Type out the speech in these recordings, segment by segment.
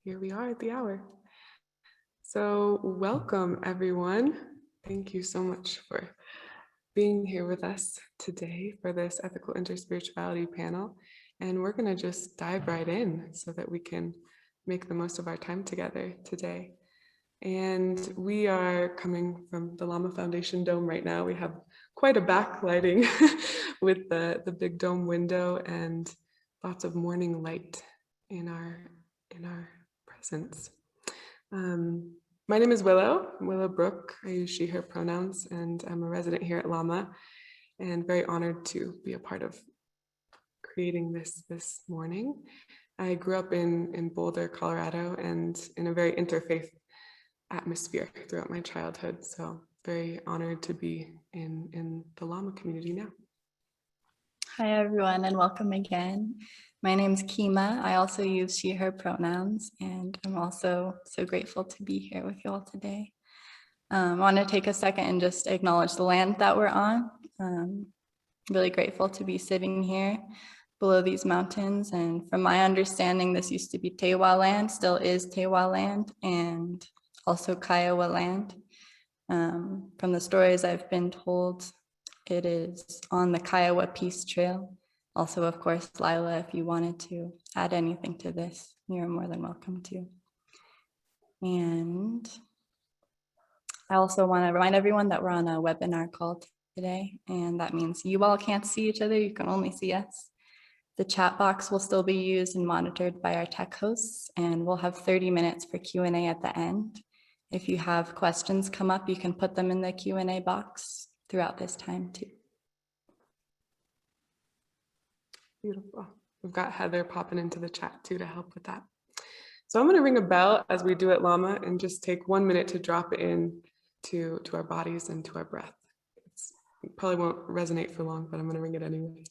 Here we are at the hour. So welcome everyone. Thank you so much for being here with us today for this ethical interspirituality panel. And we're going to just dive right in so that we can make the most of our time together today. And we are coming from the Lama Foundation dome right now. We have quite a backlighting with the big dome window and lots of morning light in our presence. My name is Willow Brooke. I use she, her pronouns, and I'm a resident here at Lama and very honored to be a part of creating this morning. I grew up in Boulder, Colorado, and in a very interfaith atmosphere throughout my childhood. So very honored to be in the Lama community now. Hi everyone and welcome again. My name's Kima. I also use she, her pronouns, and I'm also so grateful to be here with you all today. I want to take a second and just acknowledge the land that we're on. Really grateful to be sitting here below these mountains, and from my understanding, this used to be Tewa land, still is Tewa land, and also Kiowa land. From the stories I've been told, it is on the Kiowa Peace Trail. Also, of course, Lyla, if you wanted to add anything to this, you're more than welcome to. And I also want to remind everyone that we're on a webinar call today, and that means you all can't see each other, you can only see us. The chat box will still be used and monitored by our tech hosts, and we'll have 30 minutes for Q&A at the end. If you have questions come up, you can put them in the Q&A box throughout this time too. Beautiful. We've got Heather popping into the chat too to help with that. So I'm going to ring a bell as we do at Lama and just take 1 minute to drop it in to our bodies and to our breath. It probably won't resonate for long, but I'm going to ring it anyway.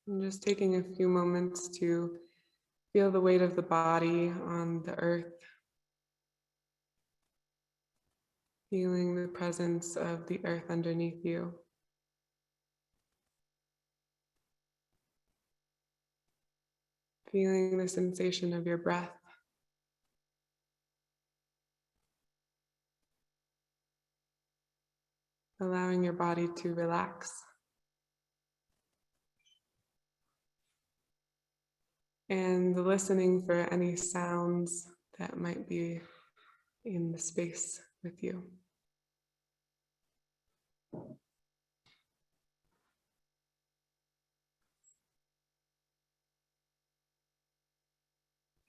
I'm just taking a few moments to feel the weight of the body on the earth. Feeling the presence of the earth underneath you. Feeling the sensation of your breath. Allowing your body to relax. And listening for any sounds that might be in the space with you.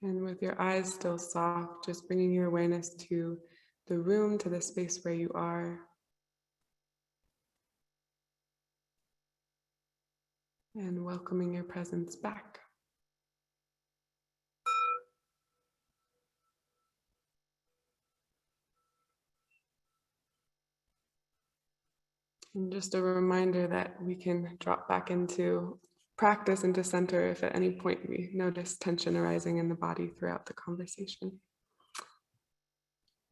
And with your eyes still soft, just bringing your awareness to the room, to the space where you are. And welcoming your presence back. And just a reminder that we can drop back into practice, into center, if at any point we notice tension arising in the body throughout the conversation.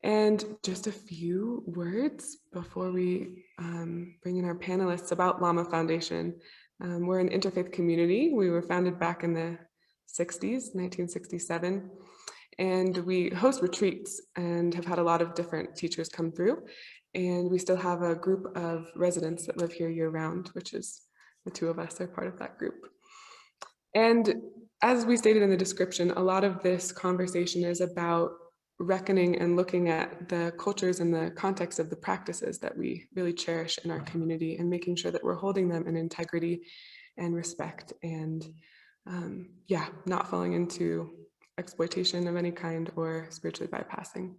And just a few words before we bring in our panelists about Lama Foundation. We're an interfaith community. We were founded back in the 60s, 1967. And we host retreats and have had a lot of different teachers come through. And we still have a group of residents that live here year round, which is the two of us are part of that group. And as we stated in the description, a lot of this conversation is about reckoning and looking at the cultures and the context of the practices that we really cherish in our community and making sure that we're holding them in integrity and respect and not falling into exploitation of any kind or spiritually bypassing.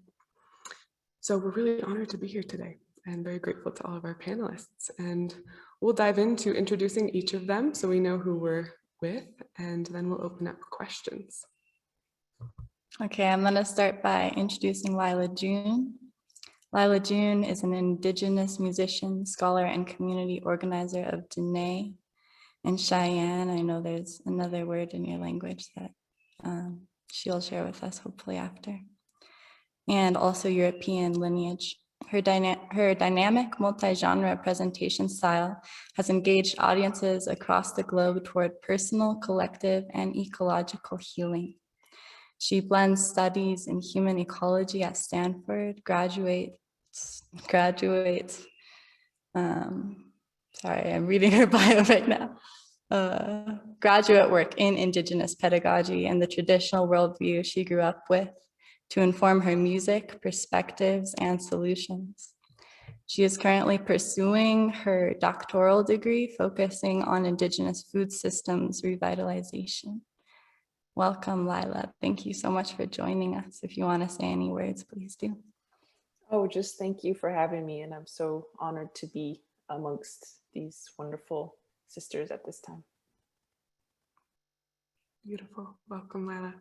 So we're really honored to be here today and very grateful to all of our panelists. And we'll dive into introducing each of them so we know who we're with, and then we'll open up questions. Okay, I'm going to start by introducing Lyla June. Lyla June is an Indigenous musician, scholar, and community organizer of Dene and Cheyenne. I know there's another word in your language that she'll share with us hopefully after. And also European lineage. Her dynamic multi-genre presentation style has engaged audiences across the globe toward personal, collective, and ecological healing. She blends studies in human ecology at Stanford, graduates, sorry, I'm reading her bio right now. Graduate work in Indigenous pedagogy and the traditional worldview she grew up with to inform her music, perspectives, and solutions. She is currently pursuing her doctoral degree, focusing on Indigenous food systems revitalization. Welcome, Lyla. Thank you so much for joining us. If you want to say any words, please do. Oh, just thank you for having me. And I'm so honored to be amongst these wonderful sisters at this time. Beautiful. Welcome, Lyla.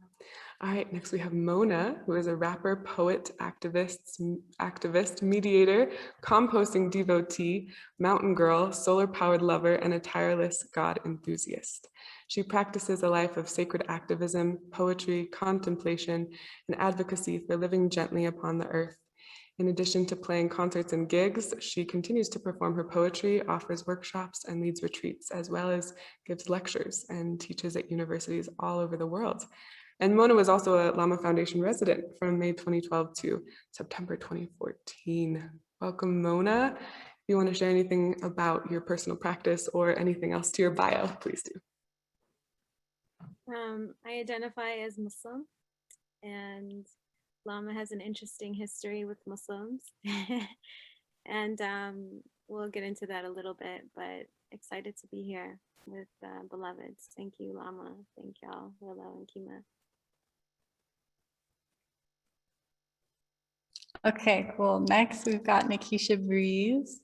All right, next we have Mona, who is a rapper, poet, activist, mediator, composting devotee, mountain girl, solar-powered lover, and a tireless God enthusiast. She practices a life of sacred activism, poetry, contemplation, and advocacy for living gently upon the earth. In addition to playing concerts and gigs, she continues to perform her poetry, offers workshops, and leads retreats, as well as gives lectures and teaches at universities all over the world. And Mona was also a Lama Foundation resident from May 2012 to September 2014. Welcome, Mona. If you want to share anything about your personal practice or anything else to your bio, please do. I identify as Muslim, and Lama has an interesting history with Muslims. And we'll get into that a little bit, but excited to be here with beloveds. Thank you, Lama. Thank y'all, Willow and Kima. Okay, cool. Next, we've got Nikesha Breeze.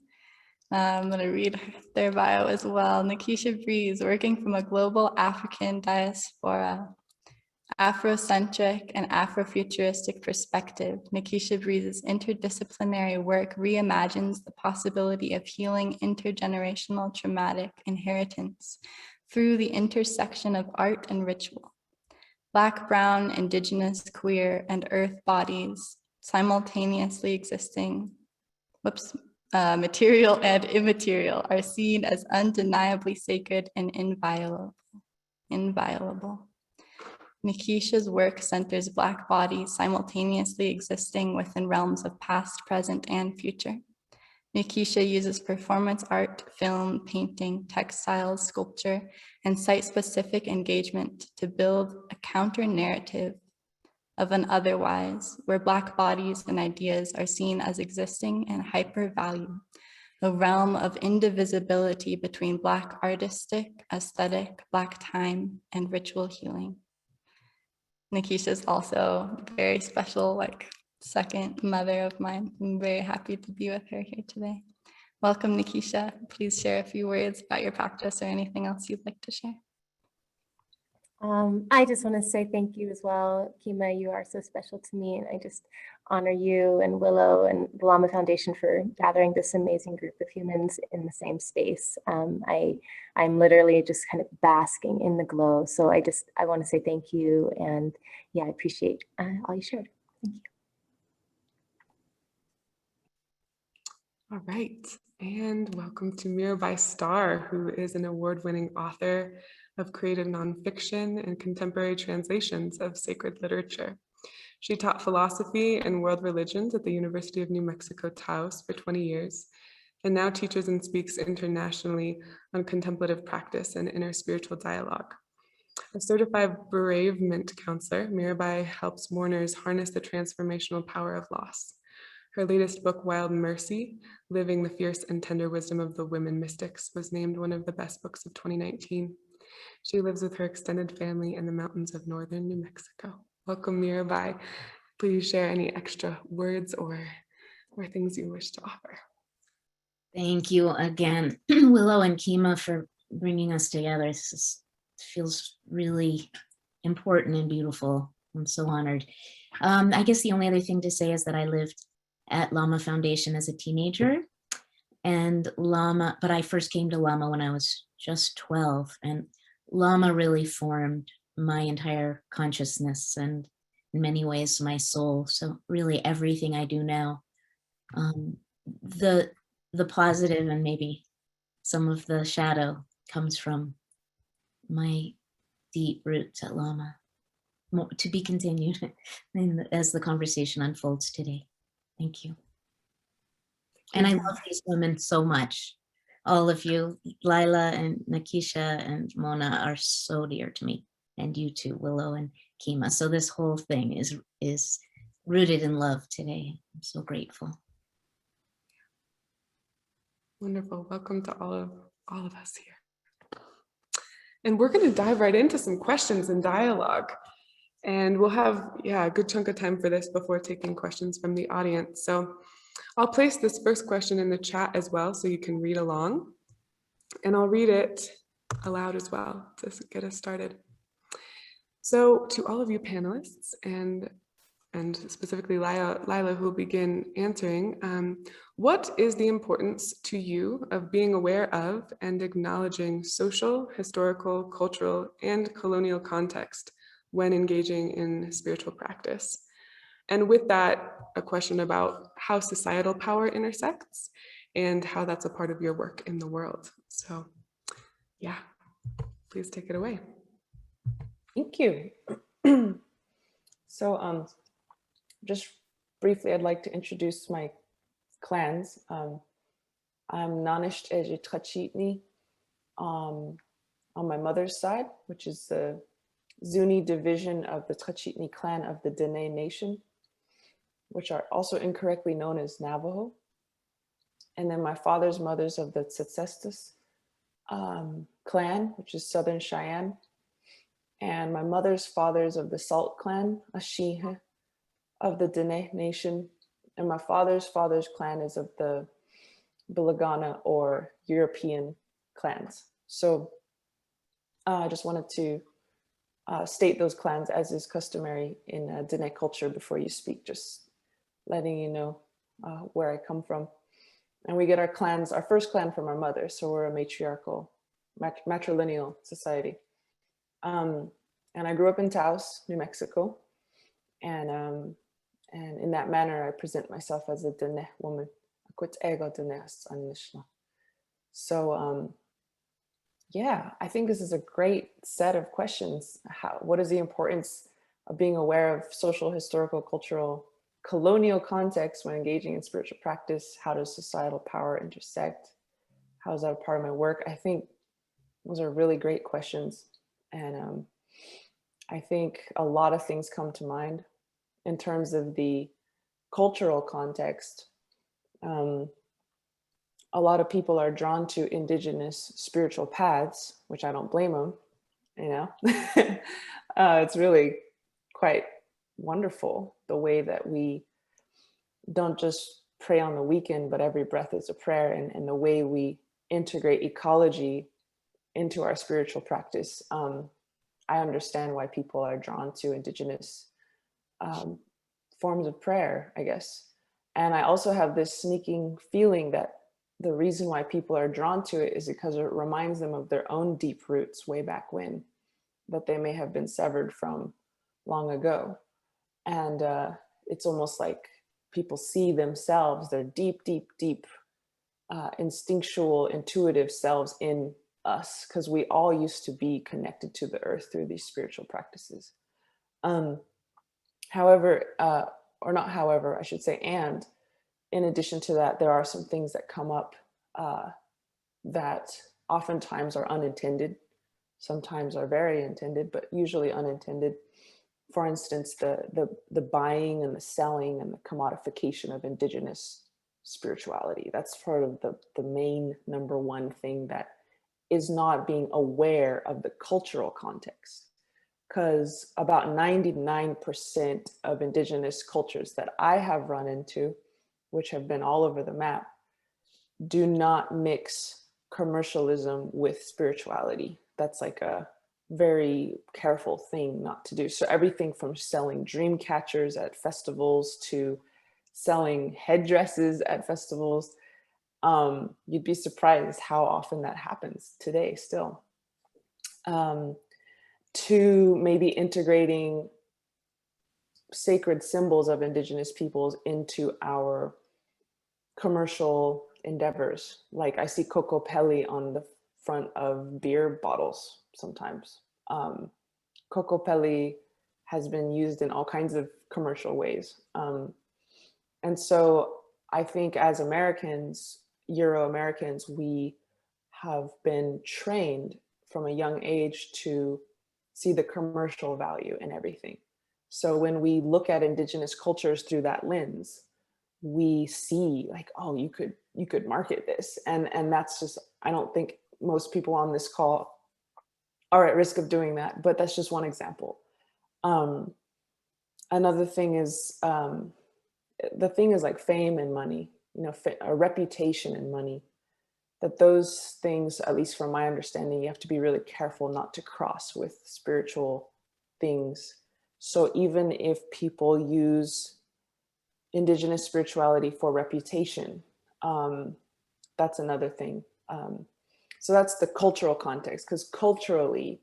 I'm going to read their bio as well. Nikesha Breeze, working from a global African diaspora, Afrocentric and Afrofuturistic perspective, Nikesha Breeze's interdisciplinary work reimagines the possibility of healing intergenerational traumatic inheritance through the intersection of art and ritual. Black, brown, Indigenous, queer, and earth bodies simultaneously existing, material and immaterial, are seen as undeniably sacred and inviolable. Nikesha's work centers Black bodies simultaneously existing within realms of past, present, and future. Nikesha uses performance art, film, painting, textiles, sculpture, and site-specific engagement to build a counter-narrative of an otherwise, where Black bodies and ideas are seen as existing in hyper-value, a realm of indivisibility between Black artistic, aesthetic, Black time, and ritual healing. Nikesha is also a very special, second mother of mine. I'm very happy to be with her here today. Welcome, Nikesha. Please share a few words about your practice or anything else you'd like to share. I just want to say thank you as well, Kima. You are so special to me, and I just honor you and Willow and the Lama Foundation for gathering this amazing group of humans in the same space. I'm literally just kind of basking in the glow. So I want to say thank you, and yeah, I appreciate all you shared. Thank you. All right, and welcome to Mirabai Starr, who is an award-winning author of creative nonfiction and contemporary translations of sacred literature. She taught philosophy and world religions at the University of New Mexico, Taos for 20 years, and now teaches and speaks internationally on contemplative practice and inner spiritual dialogue. A certified bereavement counselor, Mirabai helps mourners harness the transformational power of loss. Her latest book, Wild Mercy, Living the Fierce and Tender Wisdom of the Women Mystics, was named one of the best books of 2019. She lives with her extended family in the mountains of northern New Mexico. Welcome, Mirabai. Please share any extra words or things you wish to offer. Thank you again, Willow and Kima, for bringing us together. This feels really important and beautiful. I'm so honored. I guess the only other thing to say is that I lived at Lama Foundation as a teenager, and but I first came to Lama when I was just 12, and Lama really formed my entire consciousness and in many ways my soul. So really everything I do now The positive and maybe some of the shadow comes from my deep roots at Lama. More to be continued as the conversation unfolds today. Thank you. And I love these women so much. All of you, Lyla and Nikesha and Mona, are so dear to me, and you too, Willow and Kima. So this whole thing is rooted in love today. I'm so grateful. Wonderful. Welcome to all of us here. And we're going to dive right into some questions and dialogue. And we'll have, a good chunk of time for this before taking questions from the audience. So I'll place this first question in the chat as well, so you can read along. And I'll read it aloud as well to get us started. So to all of you panelists and specifically Lyla, who will begin answering, what is the importance to you of being aware of and acknowledging social, historical, cultural, and colonial context when engaging in spiritual practice? And with that, a question about how societal power intersects and how that's a part of your work in the world. So please take it away. Thank you. So just briefly, I'd like to introduce my clans. I'm Nanisht Eji Trachitni on my mother's side, which is the Zuni division of the Trachitni clan of the Dene Nation, which are also incorrectly known as Navajo. And then my father's mothers of the Tsetestus clan, which is Southern Cheyenne. And my mother's fathers of the Salt clan, Ashihe, of the Dene Nation. And my father's clan is of the Bilagana or European clans. So I just wanted to state those clans as is customary in Dene culture before you speak, just letting you know where I come from. And we get our clans, our first clan from our mother. So we're a matriarchal, matrilineal society. And I grew up in Taos, New Mexico. And in that manner, I present myself as a Dene woman. So I think this is a great set of questions. What is the importance of being aware of social, historical, cultural, colonial context when engaging in spiritual practice? How does societal power intersect? How is that a part of my work? I think those are really great questions. And I think a lot of things come to mind in terms of the cultural context. A lot of people are drawn to indigenous spiritual paths, which I don't blame them, you know. It's really quite wonderful the way that we don't just pray on the weekend, but every breath is a prayer, and the way we integrate ecology into our spiritual practice. I understand why people are drawn to indigenous forms of prayer, I guess. And I also have this sneaking feeling that the reason why people are drawn to it is because it reminds them of their own deep roots way back when, that they may have been severed from long ago. And it's almost like people see themselves, their deep, deep, deep instinctual, intuitive selves in us, because we all used to be connected to the earth through these spiritual practices. However, or not however, I should say, and in addition to that, there are some things that come up that oftentimes are unintended, sometimes are very intended, but usually unintended. For instance, the buying and the selling and the commodification of indigenous spirituality. That's part of the main number one thing that is not being aware of the cultural context. Because about 99% of indigenous cultures that I have run into, which have been all over the map, do not mix commercialism with spirituality. That's like a very careful thing not to do. So everything from selling dream catchers at festivals to selling headdresses at festivals, you'd be surprised how often that happens today still. To maybe integrating sacred symbols of indigenous peoples into our commercial endeavors. Like I see Coco Pelli on the front of beer bottles sometimes. Coco Pelli has been used in all kinds of commercial ways. And so I think as Americans, Euro-Americans, we have been trained from a young age to see the commercial value in everything. So when we look at indigenous cultures through that lens, we see like, oh, you could market this. And that's just, I don't think most people on this call are at risk of doing that, but that's just one example. Another thing is, the thing is like fame and money, you know, a reputation and money, that those things, at least from my understanding, you have to be really careful not to cross with spiritual things. So even if people use indigenous spirituality for reputation, that's another thing. So that's the cultural context, because culturally,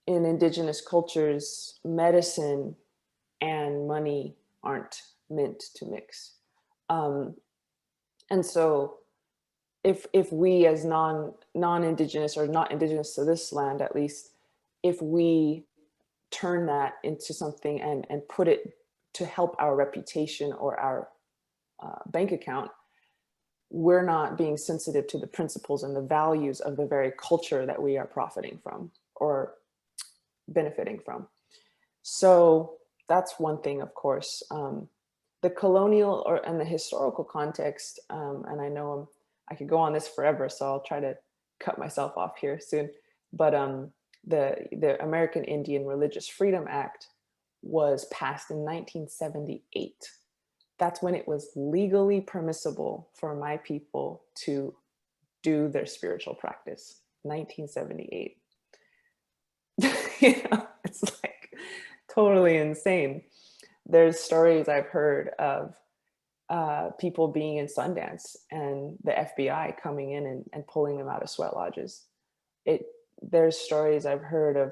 in indigenous cultures, medicine and money aren't meant to mix. And so if we as non-indigenous or not indigenous to this land, at least, if we turn that into something and put it to help our reputation or our bank account, we're not being sensitive to the principles and the values of the very culture that we are profiting from or benefiting from. So that's one thing, of course. The colonial and the historical context, and I know I could go on this forever, so I'll try to cut myself off here soon. But the American Indian Religious Freedom Act was passed in 1978. That's when it was legally permissible for my people to do their spiritual practice. 1978. You know, it's like totally insane. There's stories I've heard of people being in Sundance and the FBI coming in and pulling them out of sweat lodges. There's stories I've heard of,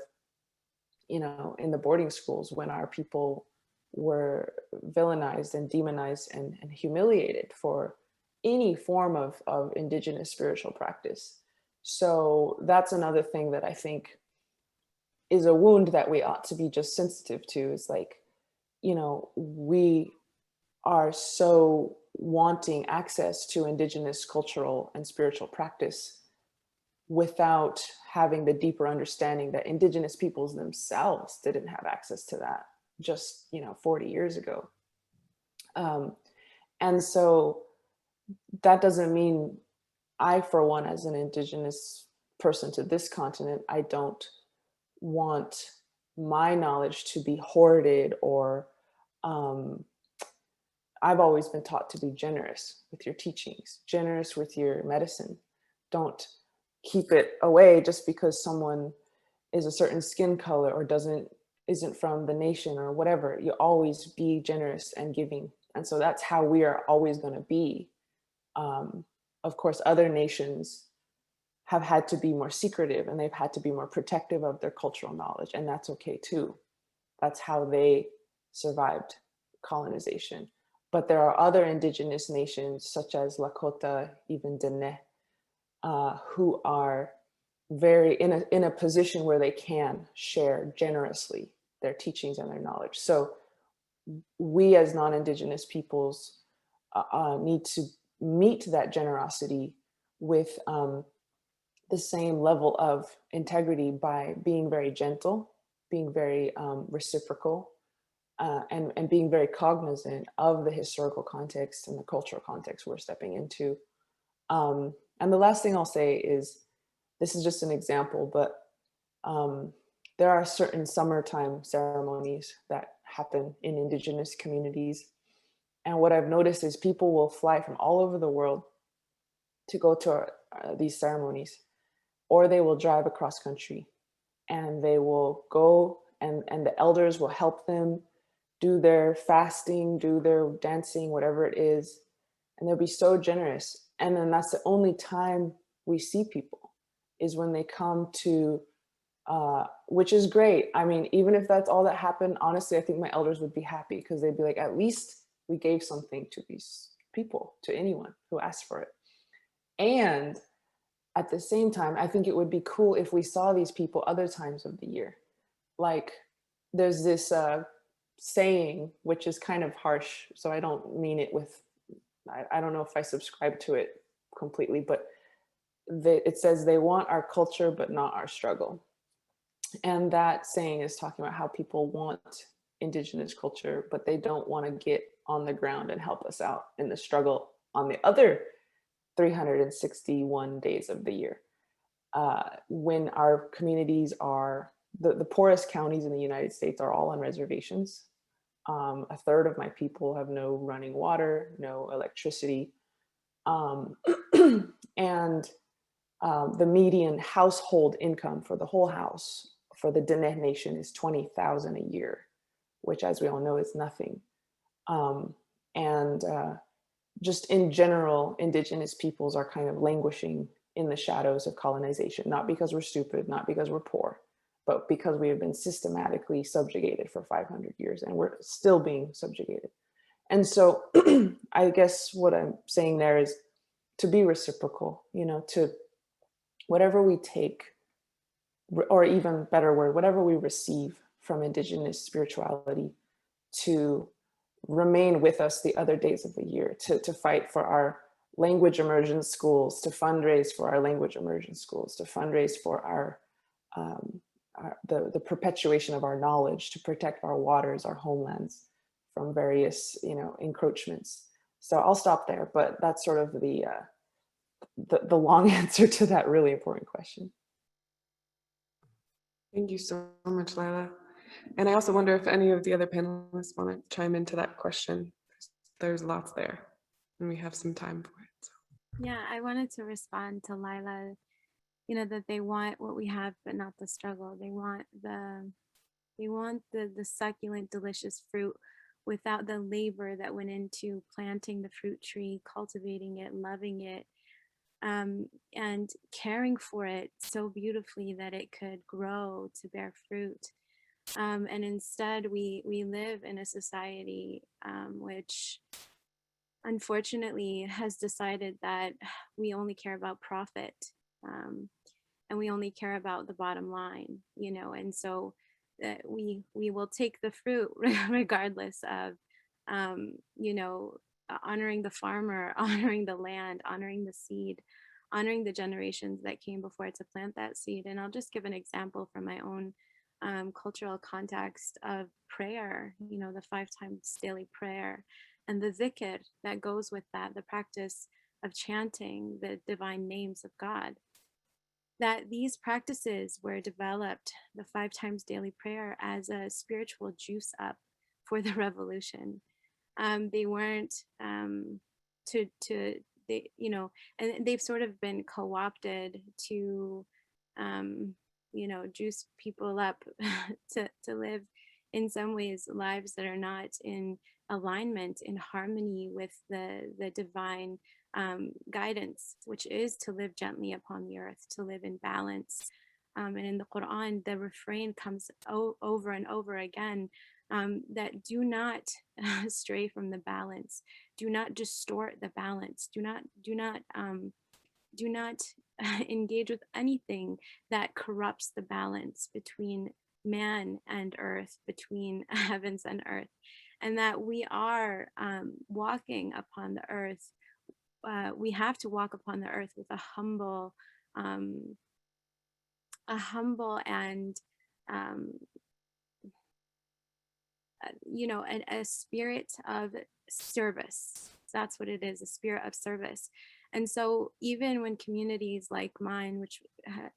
you know, in the boarding schools when our people were villainized and demonized and humiliated for any form of indigenous spiritual practice. So that's another thing that I think is a wound that we ought to be just sensitive to, is like, you know, we are so wanting access to indigenous cultural and spiritual practice without having the deeper understanding that indigenous peoples themselves didn't have access to that just, you know, 40 years ago. And so that doesn't mean I, for one, as an indigenous person to this continent, I don't want my knowledge to be hoarded, or I've always been taught to be generous with your teachings, generous with your medicine. Don't keep it away just because someone is a certain skin color or isn't from the nation or whatever. You always be generous and giving. And so that's how we are always going to be. Of course, other nations have had to be more secretive and they've had to be more protective of their cultural knowledge. And that's okay too. That's how they survived colonization. But there are other indigenous nations such as Lakota, even Dene, who are very in a position where they can share generously their teachings and their knowledge. So we as non-indigenous peoples need to meet that generosity with the same level of integrity by being very gentle, being very reciprocal, and being very cognizant of the historical context and the cultural context we're stepping into. And the last thing I'll say is, this is just an example, but there are certain summertime ceremonies that happen in indigenous communities. And what I've noticed is people will fly from all over the world to go to these ceremonies, or they will drive across country and they will go and the elders will help them do their fasting, do their dancing, whatever it is. And they'll be so generous. And then that's the only time we see people, is when they come to, which is great. I mean, even if that's all that happened, honestly, I think my elders would be happy, because they'd be like, at least we gave something to these people, to anyone who asks for it. And at the same time, I think it would be cool if we saw these people other times of the year. Like there's this saying, which is kind of harsh, so I don't mean it with, I don't know if I subscribe to it completely, but it says they want our culture, but not our struggle. And that saying is talking about how people want indigenous culture, but they don't want to get on the ground and help us out in the struggle on the other 361 days of the year. When our communities are, the poorest counties in the United States are all on reservations. A third of my people have no running water, no electricity. And the median household income for the whole house for the Diné Nation is $20,000 a year, which, as we all know, is nothing. Just in general, indigenous peoples are kind of languishing in the shadows of colonization, not because we're stupid, not because we're poor, but because we have been systematically subjugated for 500 years and we're still being subjugated. And so I guess what I'm saying there is to be reciprocal, you know, to whatever we take, or even better word, whatever we receive from indigenous spirituality, to remain with us the other days of the year, to fight for our language immersion schools, to fundraise for our language immersion schools, to fundraise for the perpetuation of our knowledge, to protect our waters, our homelands from various, you know, encroachments. So I'll stop there, but that's sort of the long answer to that really important question. Thank you so much, Lyla. And I also wonder if any of the other panelists want to chime into that question. There's lots there, and we have some time for it. So. Yeah, I wanted to respond to Lyla, you know, that they want what we have, but not the struggle. They want the succulent, delicious fruit without the labor that went into planting the fruit tree, cultivating it, loving it, and caring for it so beautifully that it could grow to bear fruit. And instead, we live in a society which unfortunately has decided that we only care about profit, and we only care about the bottom line, you know, and so we will take the fruit regardless of, you know, honoring the farmer, honoring the land, honoring the seed, honoring the generations that came before to plant that seed. And I'll just give an example from my own cultural context of prayer, you know, the 5 times daily prayer and the zikr that goes with that, the practice of chanting the divine names of God. That these practices were developed, the 5 times daily prayer, as a spiritual juice up for the revolution. They weren't they, you know, and they've sort of been co-opted to, you know, juice people up to live in some ways lives that are not in alignment, in harmony with the divine guidance, which is to live gently upon the earth, to live in balance. And in the Quran, the refrain comes over and over again, that do not stray from the balance, do not distort the balance, do not engage with anything that corrupts the balance between man and earth, between heavens and earth, and that we are walking upon the earth. We have to walk upon the earth with a humble and you know, a spirit of service. That's what it is, a spirit of service. And so even when communities like mine, which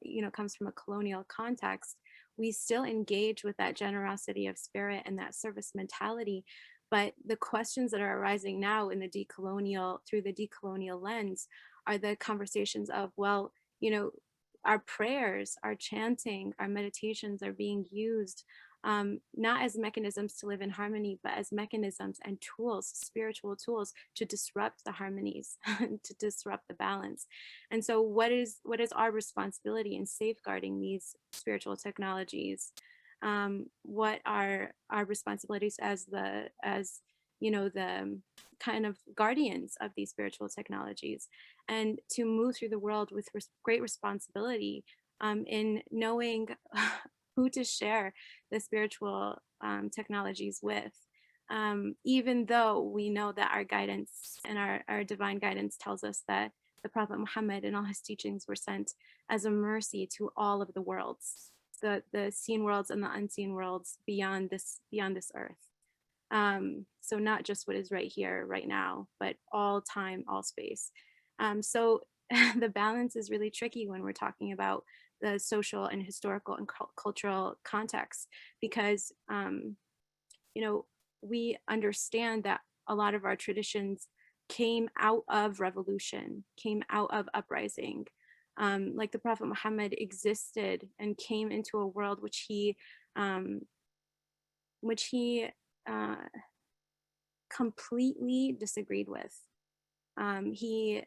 you know, comes from a colonial context, we still engage with that generosity of spirit and that service mentality. But the questions that are arising now in the decolonial, through the decolonial lens, are the conversations of, well, you know, our prayers, our chanting, our meditations are being used not as mechanisms to live in harmony, but as mechanisms and tools, spiritual tools, to disrupt the harmonies, to disrupt the balance. And so what is our responsibility in safeguarding these spiritual technologies? What are our responsibilities as the kind of guardians of these spiritual technologies, and to move through the world with great responsibility, in knowing who to share the spiritual technologies with. Even though we know that our guidance and our divine guidance tells us that the Prophet Muhammad and all his teachings were sent as a mercy to all of the worlds, the seen worlds and the unseen worlds beyond this earth. So not just what is right here, right now, but all time, all space. So the balance is really tricky when we're talking about the social and historical and cultural context, because we understand that a lot of our traditions came out of revolution, came out of uprising. Like the Prophet Muhammad existed and came into a world which he completely disagreed with. He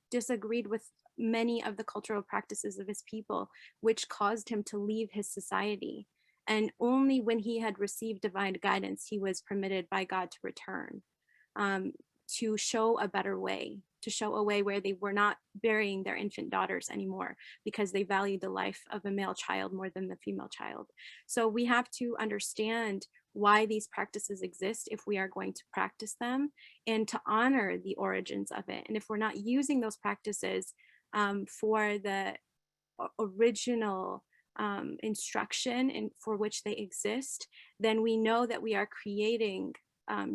disagreed with many of the cultural practices of his people, which caused him to leave his society. And only when he had received divine guidance, he was permitted by God to return, to show a better way, to show a way where they were not burying their infant daughters anymore because they valued the life of a male child more than the female child. So we have to understand why these practices exist if we are going to practice them, and to honor the origins of it. And if we're not using those practices for the original instruction and for which they exist, then we know that we are creating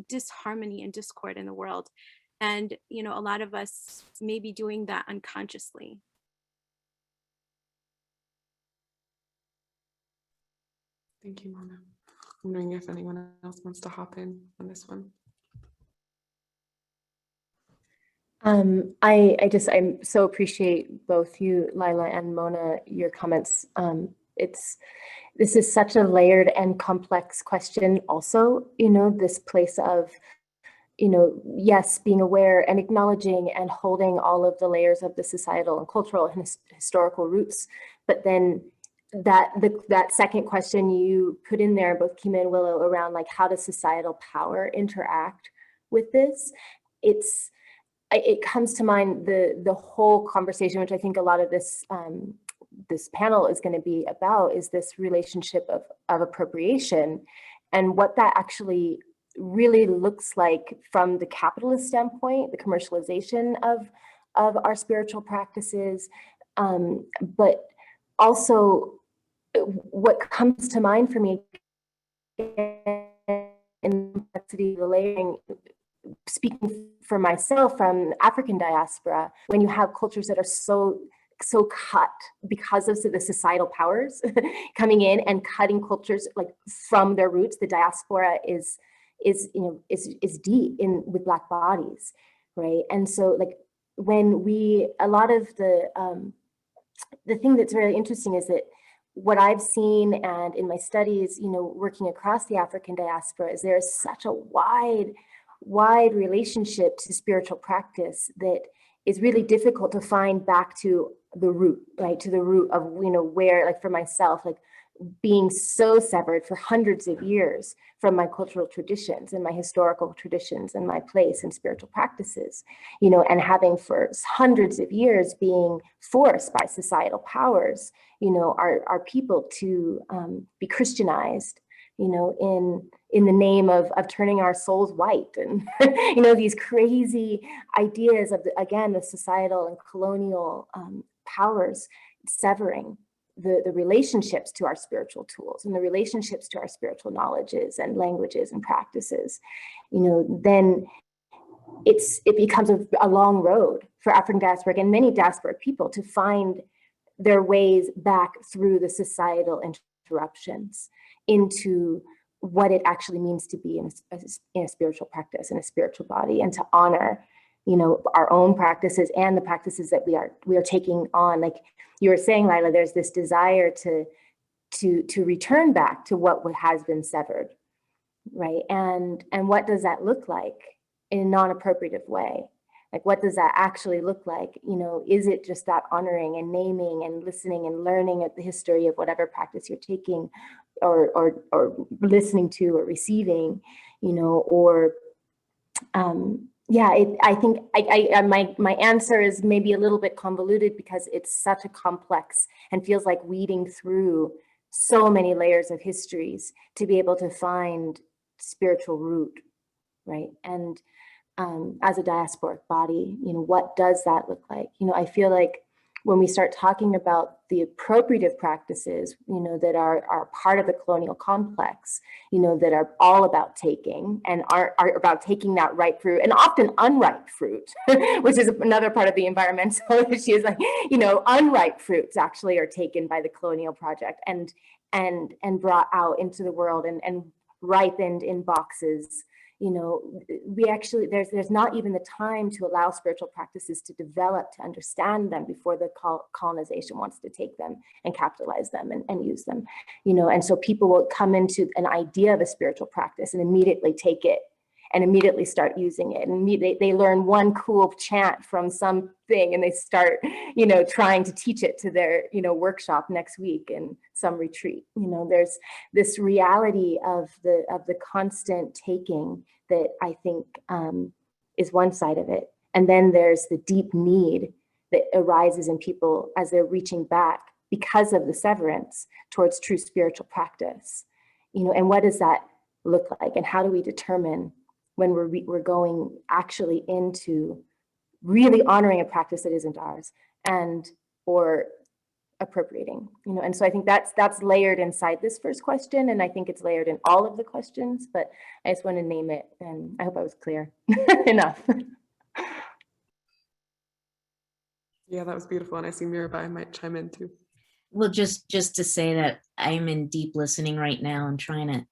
disharmony and discord in the world. And a lot of us may be doing that unconsciously. Thank you, Mona. I'm wondering if anyone else wants to hop in on this one. I so appreciate both you, Lyla and Mona, your comments. This is such a layered and complex question also, this place of, yes, being aware and acknowledging and holding all of the layers of the societal and cultural and historical roots. But then that second question you put in there, both Kima and Willow, around like, how does societal power interact with this? It comes to mind the whole conversation, which I think a lot of this this panel is going to be about, is this relationship of appropriation and what that actually really looks like from the capitalist standpoint, the commercialization of our spiritual practices, but also what comes to mind for me in the complexity of the layering, speaking for myself from African diaspora, when you have cultures that are so cut because of the societal powers coming in and cutting cultures like from their roots, the diaspora is deep in with Black bodies, right? And so like when a lot of the thing that's really interesting is that what I've seen and in my studies, working across the African diaspora, is there's such a wide relationship to spiritual practice that is really difficult to find back to the root, right? To the root of, where, like for myself, like being so severed for hundreds of years from my cultural traditions and my historical traditions and my place in spiritual practices, and having for hundreds of years being forced by societal powers, our people to be Christianized, in the name of turning our souls white, and these crazy ideas of the societal and colonial powers severing the relationships to our spiritual tools and the relationships to our spiritual knowledges and languages and practices. Then it becomes a long road for African diasporic and many diasporic people to find their ways back through the societal interruptions into what it actually means to be in a spiritual practice, in a spiritual body, and to honor, our own practices and the practices that we are taking on. Like you were saying, Lyla, there's this desire to return back to what has been severed, right? And what does that look like in a non-appropriative way? Like, what does that actually look like? Is it just that honoring and naming and listening and learning at the history of whatever practice you're taking or listening to or receiving, or yeah, I think my answer is maybe a little bit convoluted because it's such a complex and feels like weeding through so many layers of histories to be able to find spiritual root, right? And as a diasporic body, what does that look like? I feel like when we start talking about the appropriative practices, that are part of the colonial complex, that are all about taking and are about taking that ripe fruit and often unripe fruit, which is another part of the environmental issue, is like, unripe fruits actually are taken by the colonial project and brought out into the world and ripened in boxes. We actually, there's not even the time to allow spiritual practices to develop, to understand them before the colonization wants to take them and capitalize them and use them, and so people will come into an idea of a spiritual practice and immediately take it and immediately start using it. And they learn one cool chant from something and they start, trying to teach it to their, workshop next week in some retreat. There's this reality of the constant taking that I think is one side of it. And then there's the deep need that arises in people as they're reaching back because of the severance towards true spiritual practice. And what does that look like? And how do we determine when we're going actually into really honoring a practice that isn't ours or appropriating, and so I think that's layered inside this first question, and I think it's layered in all of the questions, but I just want to name it, and I hope I was clear enough. Yeah, that was beautiful, and I see Mirabai might chime in too. Well, just to say that I'm in deep listening right now and trying to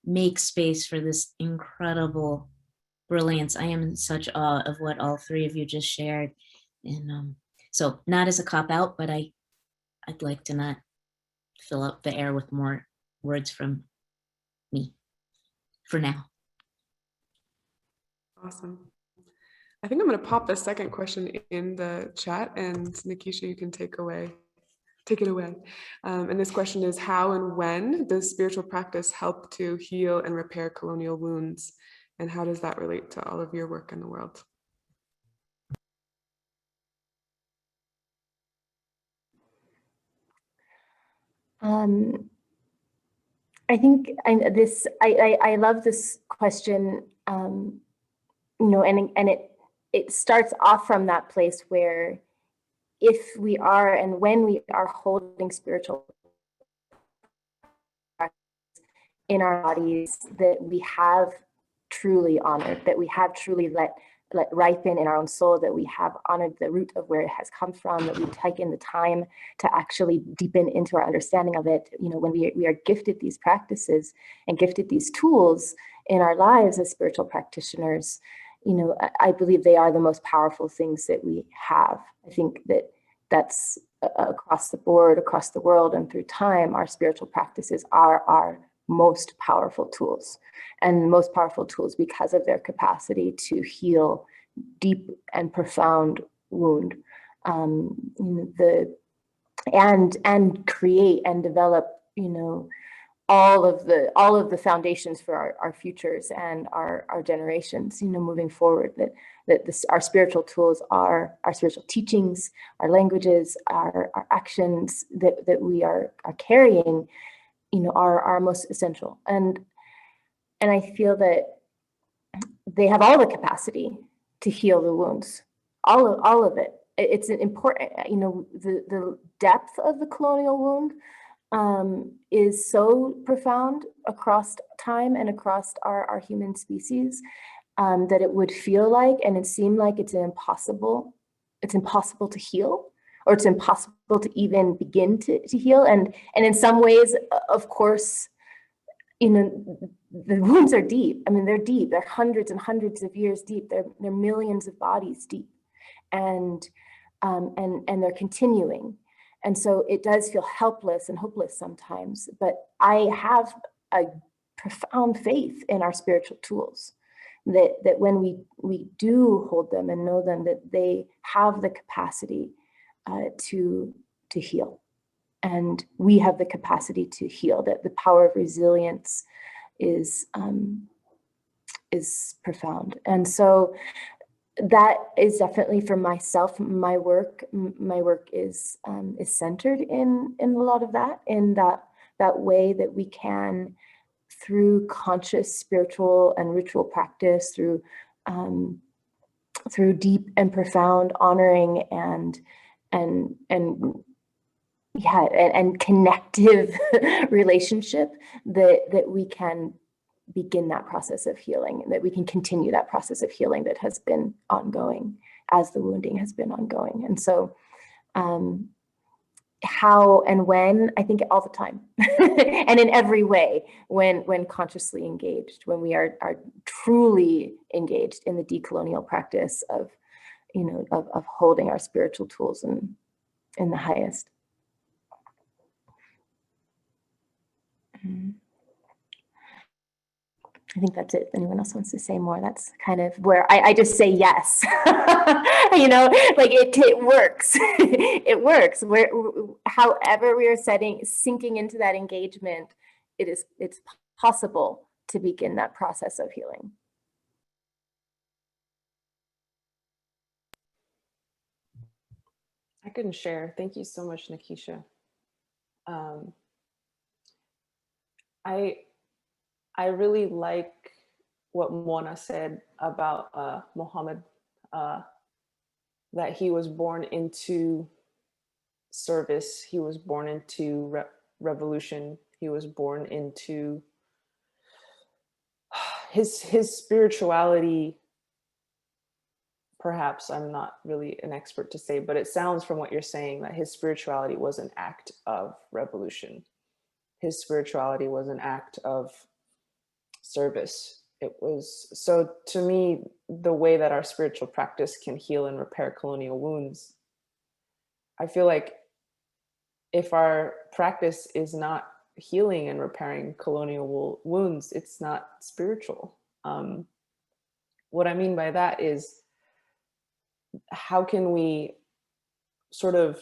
make space for this incredible brilliance. I am in such awe of what all three of you just shared. And so not as a cop-out, but I'd like to not fill up the air with more words from me for now. Awesome. I think I'm going to pop the second question in the chat, and Nikesha, you can take it away. And this question is, how and when does spiritual practice help to heal and repair colonial wounds? And how does that relate to all of your work in the world? I think I love this question, and it starts off from that place where if we are and when we are holding spiritual practice in our bodies that we have truly honored, that we have truly let ripen in our own soul, that we have honored the root of where it has come from, that we've taken the time to actually deepen into our understanding of it. When we are gifted these practices and gifted these tools in our lives as spiritual practitioners, I believe they are the most powerful things that we have. I think that's across the board, across the world, and through time, our spiritual practices are our most powerful tools, and most powerful tools because of their capacity to heal deep and profound wound, and create and develop, all of the foundations for our futures and our generations, moving forward. Our spiritual tools are our spiritual teachings, our languages, our actions that we are carrying, are most essential. And I feel that they have all the capacity to heal the wounds, all of it. It's an important, the depth of the colonial wound is so profound across time and across our human species, that it would feel like, and it seemed like it's impossible to heal, or it's impossible to even begin to heal. And in some ways, of course, the wounds are deep. I mean, they're deep. They're hundreds and hundreds of years deep. They're millions of bodies deep, and they're continuing. And so it does feel helpless and hopeless sometimes. But I have a profound faith in our spiritual tools, that when we do hold them and know them, that they have the capacity to heal. And we have the capacity to heal, that the power of resilience is profound. And so that is definitely for myself. My work is centered in a lot of that, in that way that we can, through conscious spiritual and ritual practice, through deep and profound honoring and connective relationship, that we can begin that process of healing, and that we can continue that process of healing that has been ongoing as the wounding has been ongoing. And so how and when, I think all the time and in every way, when consciously engaged, when we are truly engaged in the decolonial practice of, of holding our spiritual tools in the highest. I think that's it. If anyone else wants to say more, that's kind of where I just say yes. Like it works. It works. However we are sinking into that engagement, it's possible to begin that process of healing. I couldn't share. Thank you so much, Nikesha. I really like what Mona said about Muhammad, that he was born into service, he was born into revolution, he was born into his spirituality. Perhaps I'm not really an expert to say, but it sounds from what you're saying that his spirituality was an act of revolution. His spirituality was an act of service. It was, so to me, the way that our spiritual practice can heal and repair colonial wounds, I feel like if our practice is not healing and repairing colonial wounds, it's not spiritual. What I mean by that is, how can we sort of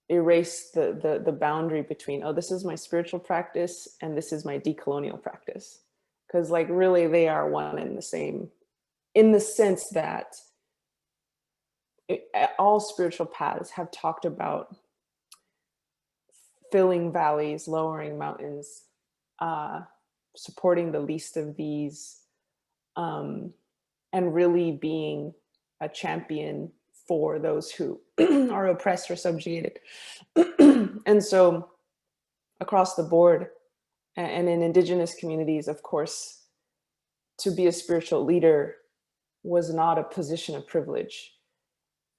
erase the boundary between, oh, this is my spiritual practice and this is my decolonial practice? Because like really they are one and the same, in the sense that all spiritual paths have talked about filling valleys, lowering mountains, supporting the least of these, and really being a champion for those who are oppressed or subjugated. And so across the board, and in Indigenous communities, of course, to be a spiritual leader was not a position of privilege.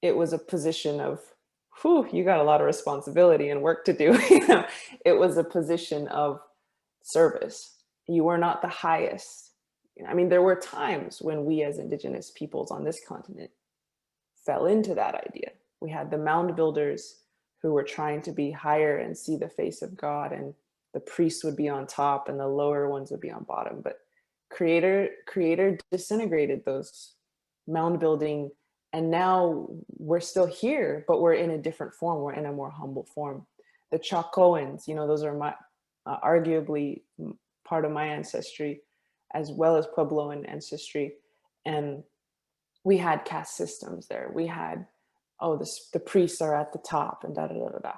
It was a position of, whew, you got a lot of responsibility and work to do. It was a position of service. You were not the highest. I mean, there were times when we as Indigenous peoples on this continent fell into that idea. We had the mound builders who were trying to be higher and see the face of God, and the priests would be on top and the lower ones would be on bottom. But Creator disintegrated those mound building, and now we're still here, but we're in a different form. We're in a more humble form. The Chacoans, those are my arguably part of my ancestry, as well as Puebloan ancestry. And we had caste systems there. We had, the priests are at the top and da da da da da.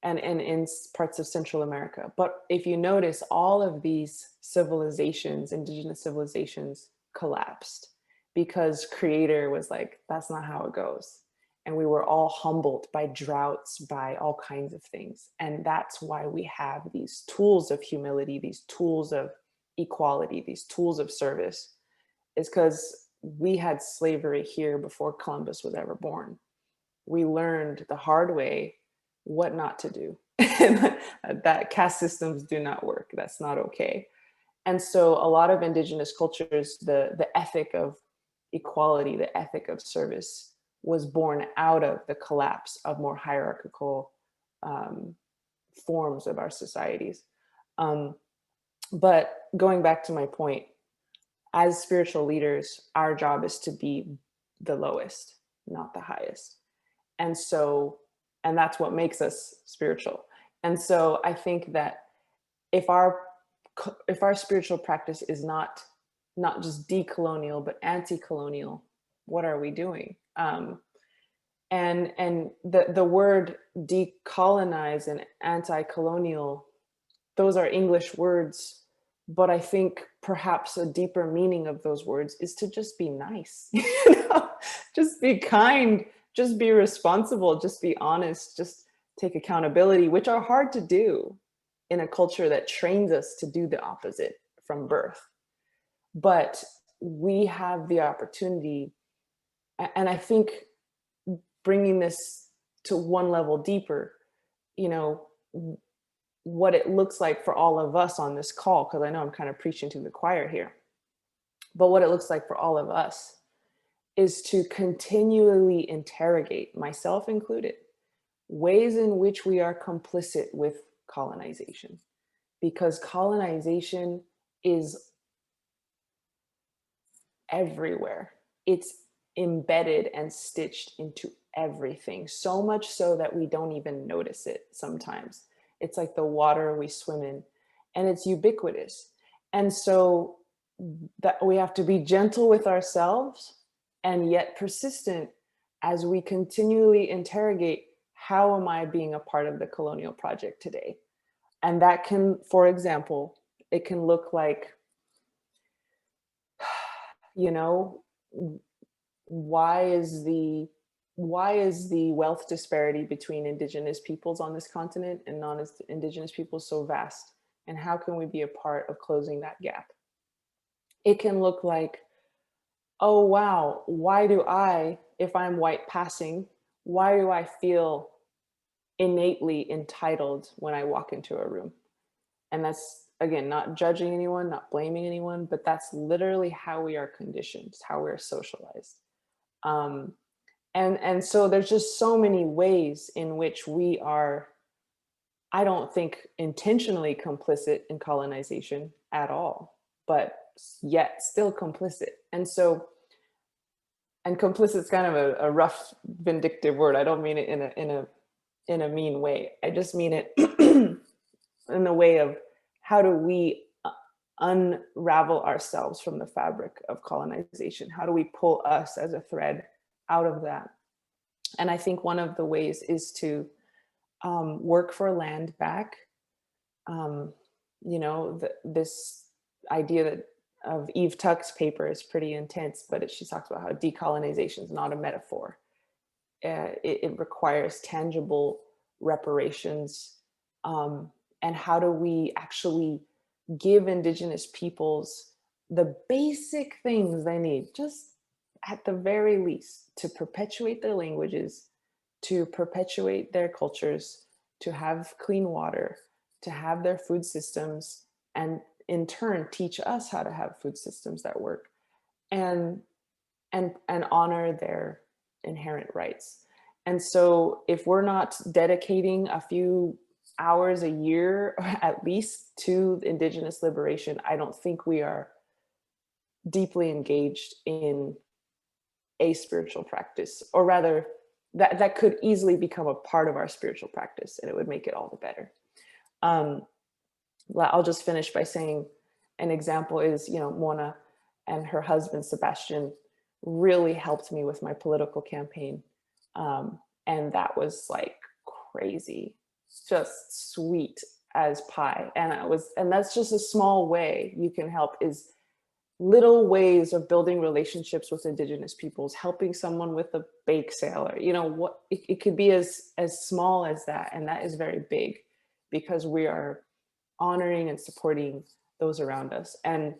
And in parts of Central America. But if you notice, all of these civilizations, indigenous civilizations, collapsed because Creator was like, that's not how it goes. And we were all humbled by droughts, by all kinds of things. And that's why we have these tools of humility, these tools of equality, these tools of service, is because we had slavery here before Columbus was ever born. We learned the hard way what not to do. That caste systems do not work. That's not okay. And so a lot of Indigenous cultures, the ethic of equality, the ethic of service was born out of the collapse of more hierarchical forms of our societies. But going back to my point, as spiritual leaders, our job is to be the lowest, not the highest. And that's what makes us spiritual. And so I think that if our if our spiritual practice is not just decolonial, but anti-colonial, what are we doing? And the word decolonize and anti-colonial, those are English words, but I think perhaps a deeper meaning of those words is to just be nice, just be kind, just be responsible, just be honest, just take accountability, which are hard to do in a culture that trains us to do the opposite from birth. But we have the opportunity, and I think bringing this to one level deeper, what it looks like for all of us on this call, because I know I'm kind of preaching to the choir here, but what it looks like for all of us is to continually interrogate, myself included, ways in which we are complicit with colonization, because colonization is everywhere. It's embedded and stitched into everything, so much so that we don't even notice it sometimes. It's like the water we swim in, and it's ubiquitous. And so that we have to be gentle with ourselves and yet persistent as we continually interrogate, how am I being a part of the colonial project today? And that can, for example, it can look like, why is the wealth disparity between Indigenous peoples on this continent and non-Indigenous peoples so vast? And how can we be a part of closing that gap? It can look like, oh, wow, why do I, if I'm white passing, why do I feel innately entitled when I walk into a room? And that's, again, not judging anyone, not blaming anyone, but that's literally how we are conditioned, how we're socialized. And so there's just so many ways in which we are, I don't think intentionally complicit in colonization at all, but yet still complicit. And so, and complicit is kind of a rough, vindictive word. I don't mean it in a mean way. I just mean it in the way of, how do we unravel ourselves from the fabric of colonization? How do we pull us as a thread out of that? And I think one of the ways is to work for land back. This idea of Eve Tuck's paper is pretty intense, but she talks about how decolonization is not a metaphor. It requires tangible reparations. And how do we actually give Indigenous peoples the basic things they need, just at the very least, to perpetuate their languages, to perpetuate their cultures, to have clean water, to have their food systems, and in turn teach us how to have food systems that work, and honor their inherent rights. And so if we're not dedicating a few hours a year at least to Indigenous liberation, I don't think we are deeply engaged in a spiritual practice, or rather that could easily become a part of our spiritual practice, and it would make it all the better. I'll just finish by saying an example is, Mona and her husband Sebastian really helped me with my political campaign, and that was like crazy, just sweet as pie. And that's just a small way you can help, is little ways of building relationships with Indigenous peoples, helping someone with a bake sale, or what it could be as small as that. And that is very big, because we are honoring and supporting those around us, and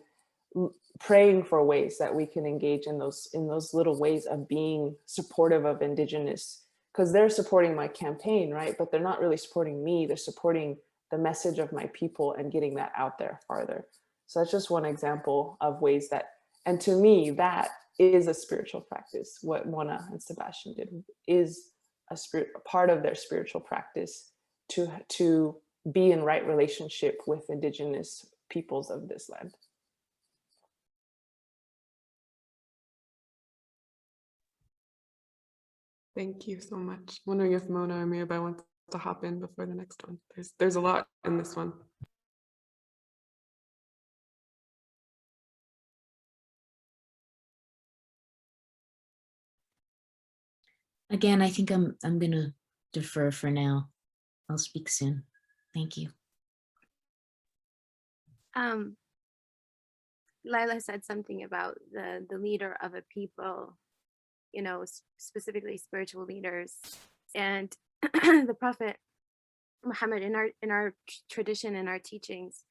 praying for ways that we can engage in those little ways of being supportive of Indigenous, because they're supporting my campaign, right? But they're not really supporting me. They're supporting the message of my people and getting that out there farther. So that's just one example of ways that, and to me, that is a spiritual practice. What Mona and Sebastian did is a part of their spiritual practice, to be in right relationship with Indigenous peoples of this land. Thank you so much. Wondering if Mona or Mirabai wants to hop in before the next one. There's a lot in this one. Again, I think I'm gonna defer for now. I'll speak soon. Thank you. Lyla said something about the leader of a people, you know, specifically spiritual leaders. And the Prophet Muhammad, in our tradition, in our teachings,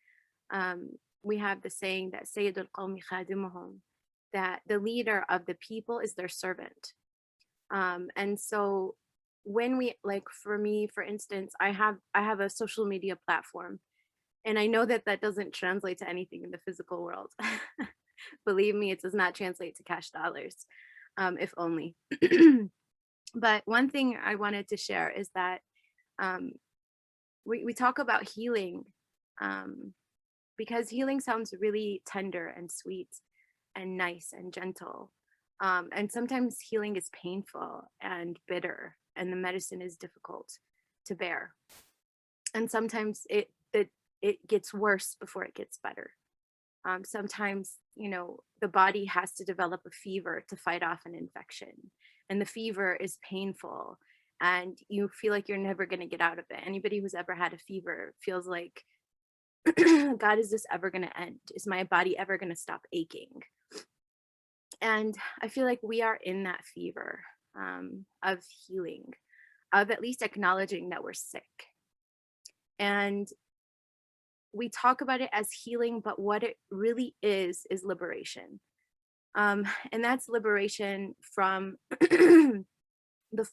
we have the saying that Sayyidul Qawmi Khadimuhum, that the leader of the people is their servant. And so when we, like, for me, for instance, I have a social media platform, and I know that that doesn't translate to anything in the physical world. Believe me, it does not translate to cash dollars, if only. But one thing I wanted to share is that we talk about healing, because healing sounds really tender and sweet and nice and gentle. And sometimes healing is painful and bitter, and the medicine is difficult to bear. And sometimes it gets worse before it gets better. Sometimes, you know, the body has to develop a fever to fight off an infection, and the fever is painful, and you feel like you're never going to get out of it. Anybody who's ever had a fever feels like, God, is this ever going to end? Is my body ever going to stop aching? And I feel like we are in that fever of healing, of at least acknowledging that we're sick. And we talk about it as healing, but what it really is liberation. And that's liberation from the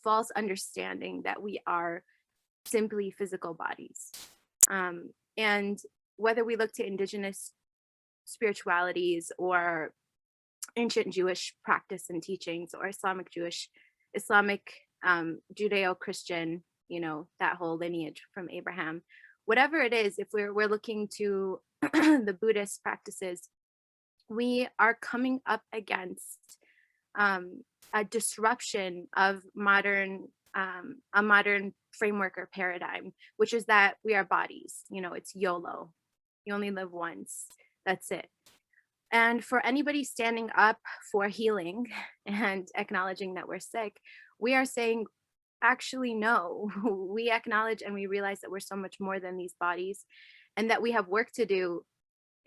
false understanding that we are simply physical bodies. And whether we look to indigenous spiritualities or ancient Jewish practice and teachings, or Islamic Judeo-Christian, you know, that whole lineage from Abraham, whatever it is, if we're looking to the Buddhist practices, we are coming up against a disruption of a modern framework or paradigm, which is that we are bodies. You know, it's YOLO. You only live once. That's it. And for anybody standing up for healing and acknowledging that we're sick, we are saying, actually, no, we acknowledge and we realize that we're so much more than these bodies, and that we have work to do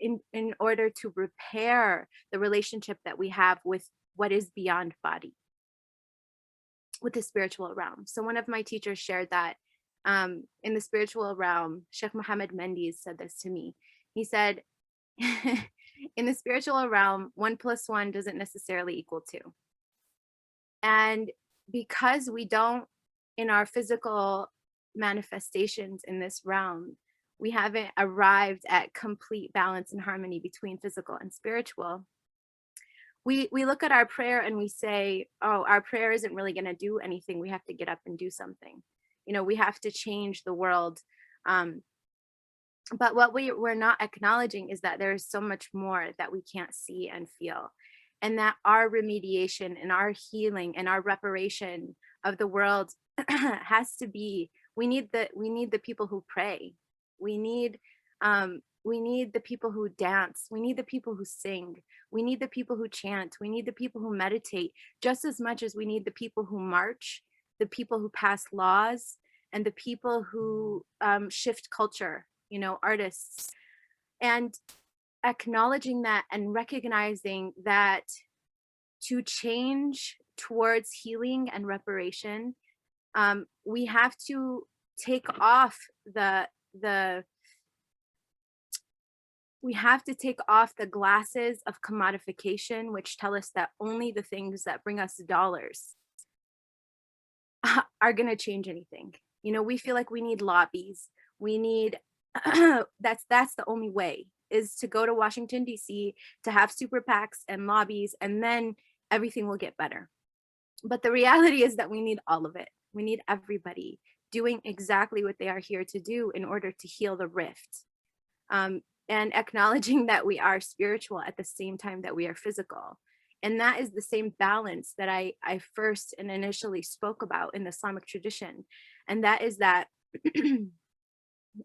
in order to repair the relationship that we have with what is beyond body, with the spiritual realm. So one of my teachers shared that in the spiritual realm, Sheikh Muhammad Mendes said this to me. He said, in the spiritual realm, 1 + 1 doesn't necessarily equal 2. And because we don't, in our physical manifestations in this realm, we haven't arrived at complete balance and harmony between physical and spiritual. We look at our prayer and we say, oh, our prayer isn't really going to do anything. We have to get up and do something. You know, we have to change the world. But what we're not acknowledging is that there is so much more that we can't see and feel, and that our remediation and our healing and our reparation of the world has to be, we need the people who pray. We need the people who dance. We need the people who sing. We need the people who chant. We need the people who meditate, just as much as we need the people who march, the people who pass laws, and the people who shift culture, you know, artists. And acknowledging that and recognizing that to change towards healing and reparation, we have to take off the glasses of commodification, which tell us that only the things that bring us dollars are going to change anything. You know, we feel like we need lobbies. We need that's the only way, is to go to Washington, D.C., to have super PACs and lobbies, and then everything will get better. But the reality is that we need all of it. We need everybody doing exactly what they are here to do in order to heal the rift. And acknowledging that we are spiritual at the same time that we are physical. And that is the same balance that I first and initially spoke about in the Islamic tradition. And that is that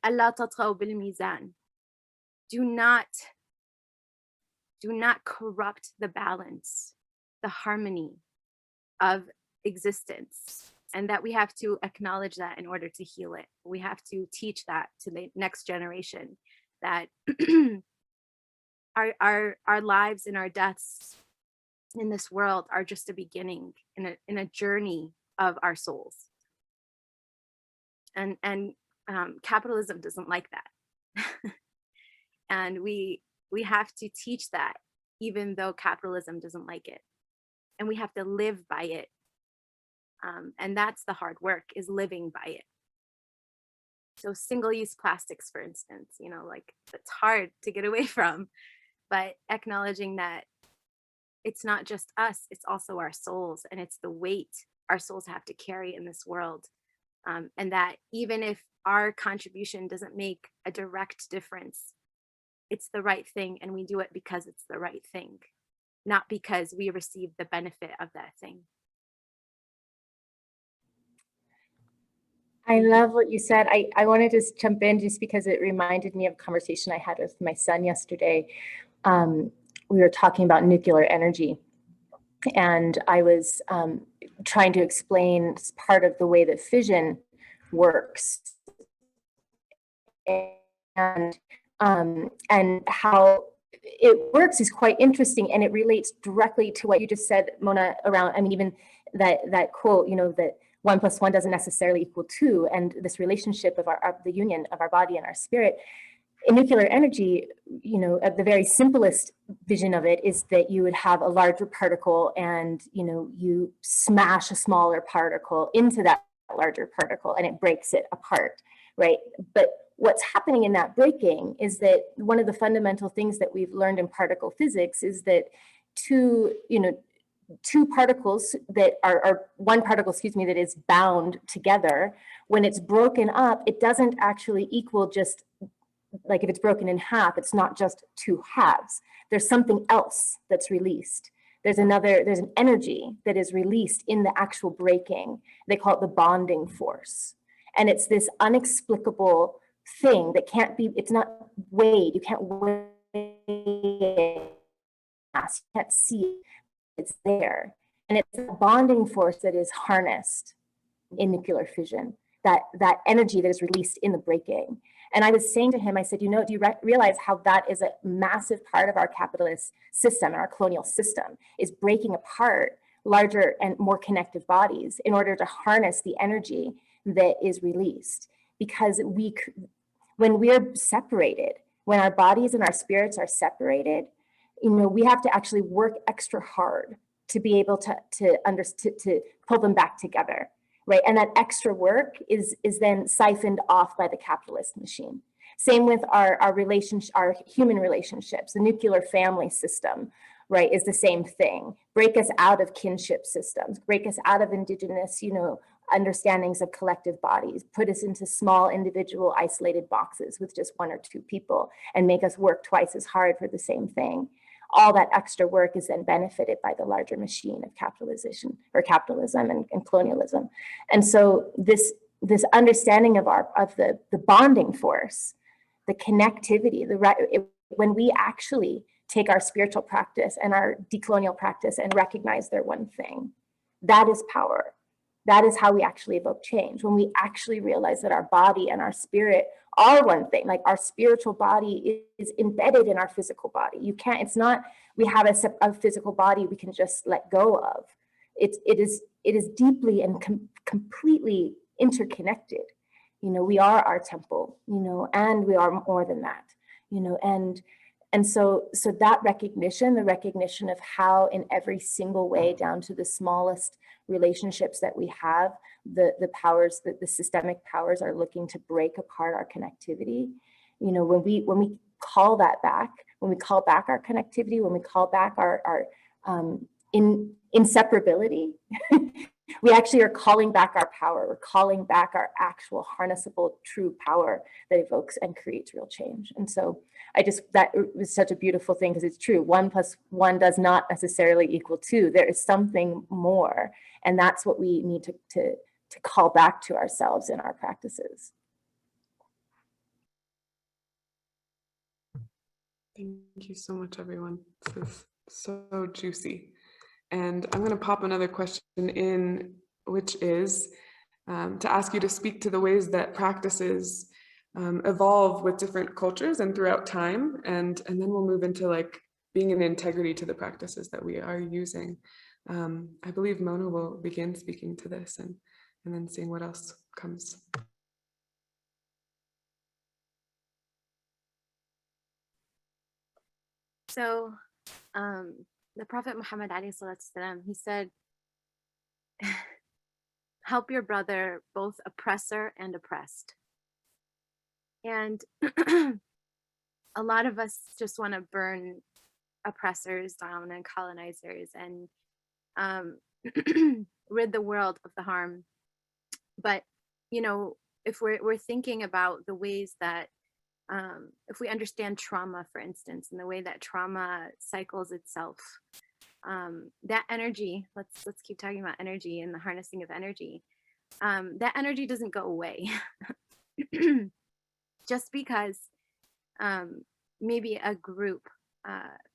Allah tatghaw bil mizan. Do not corrupt the balance, the harmony of existence, and that we have to acknowledge that in order to heal it. We have to teach that to the next generation, that our lives and our deaths in this world are just a beginning in a journey of our souls. And capitalism doesn't like that. And we have to teach that, even though capitalism doesn't like it, and we have to live by it. And that's the hard work, is living by it. So single-use plastics, for instance, like, it's hard to get away from, but acknowledging that it's not just us, it's also our souls, and it's the weight our souls have to carry in this world. And that even if our contribution doesn't make a direct difference, it's the right thing, and we do it because it's the right thing, not because we receive the benefit of that thing. I love what you said. I wanted to just jump in just because it reminded me of a conversation I had with my son yesterday. We were talking about nuclear energy, and I was trying to explain part of the way that fission works, and how it works is quite interesting, and it relates directly to what you just said, Mona, around, I mean, even that quote, that 1 + 1 doesn't necessarily equal 2, and this relationship of the union of our body and our spirit. In nuclear energy, at the very simplest vision of it is that you would have a larger particle, and you smash a smaller particle into that larger particle, and it breaks it apart, right? But what's happening in that breaking is that one of the fundamental things that we've learned in particle physics is that two particles that are one particle, that is bound together, when it's broken up, it doesn't actually equal just, like, if it's broken in half, it's not just two halves. There's something else that's released. There's an energy that is released in the actual breaking. They call it the bonding force. And it's this unexplicable thing that can't be, it's not weighed, you can't weigh it, you can't see it. It's there. And it's a bonding force that is harnessed in nuclear fission, that energy that is released in the breaking. And I was saying to him, I said, do you realize how that is a massive part of our capitalist system, our colonial system, is breaking apart larger and more connected bodies in order to harness the energy that is released. Because when we're separated, when our bodies and our spirits are separated, we have to actually work extra hard to be able to pull them back together, right? And that extra work is then siphoned off by the capitalist machine. Same with our human relationships. The nuclear family system, right, is the same thing. Break us out of kinship systems, break us out of indigenous, understandings of collective bodies, put us into small individual isolated boxes with just 1 or 2 people, and make us work twice as hard for the same thing. All that extra work is then benefited by the larger machine of capitalism and colonialism. And so this understanding of the bonding force, the connectivity, when we actually take our spiritual practice and our decolonial practice and recognize they're one thing, that is power. That is how we actually evoke change. When we actually realize that our body and our spirit are one thing, like our spiritual body is embedded in our physical body. It's not, we have a physical body we can just let go of. It is deeply and completely interconnected. We are our temple, and we are more than that, and so that recognition, the recognition of how in every single way, down to the smallest relationships that we have, the powers, the systemic powers are looking to break apart our connectivity. When we call that back, when we call back our connectivity, when we call back our inseparability, we actually are calling back our power. We're calling back our actual harnessable true power that evokes and creates real change. And so that was such a beautiful thing, because it's true. 1 + 1 does not necessarily equal 2. There is something more. And that's what we need to call back to ourselves in our practices. Thank you so much, everyone. This is so juicy. And I'm going to pop another question in, which is to ask you to speak to the ways that practices evolve with different cultures and throughout time. And then we'll move into like being in integrity to the practices that we are using. I believe Mona will begin speaking to this and then seeing what else comes. So the Prophet Muhammad alayhi salatu wasalam, he said, help your brother, both oppressor and oppressed. And a lot of us just want to burn oppressors down and colonizers and rid the world of the harm. But, you know, if we're thinking about the ways that, if we understand trauma, for instance, and the way that trauma cycles itself, that energy, let's keep talking about energy and the harnessing of energy, that energy doesn't go away. Just because maybe a group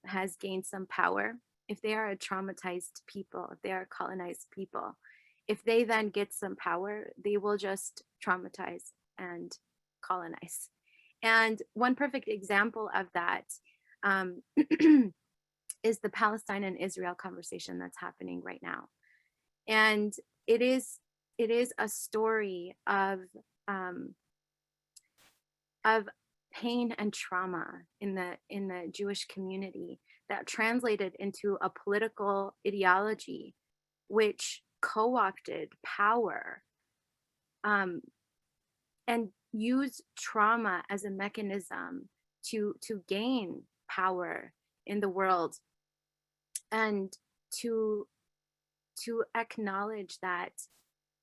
has gained some power, if they are a traumatized people, if they are colonized people, if they then get some power, they will just traumatize and colonize. And one perfect example of that is the Palestine and Israel conversation that's happening right now. And it is a story of pain and trauma in the Jewish community that translated into a political ideology which co-opted power and used trauma as a mechanism to gain power in the world, and to acknowledge that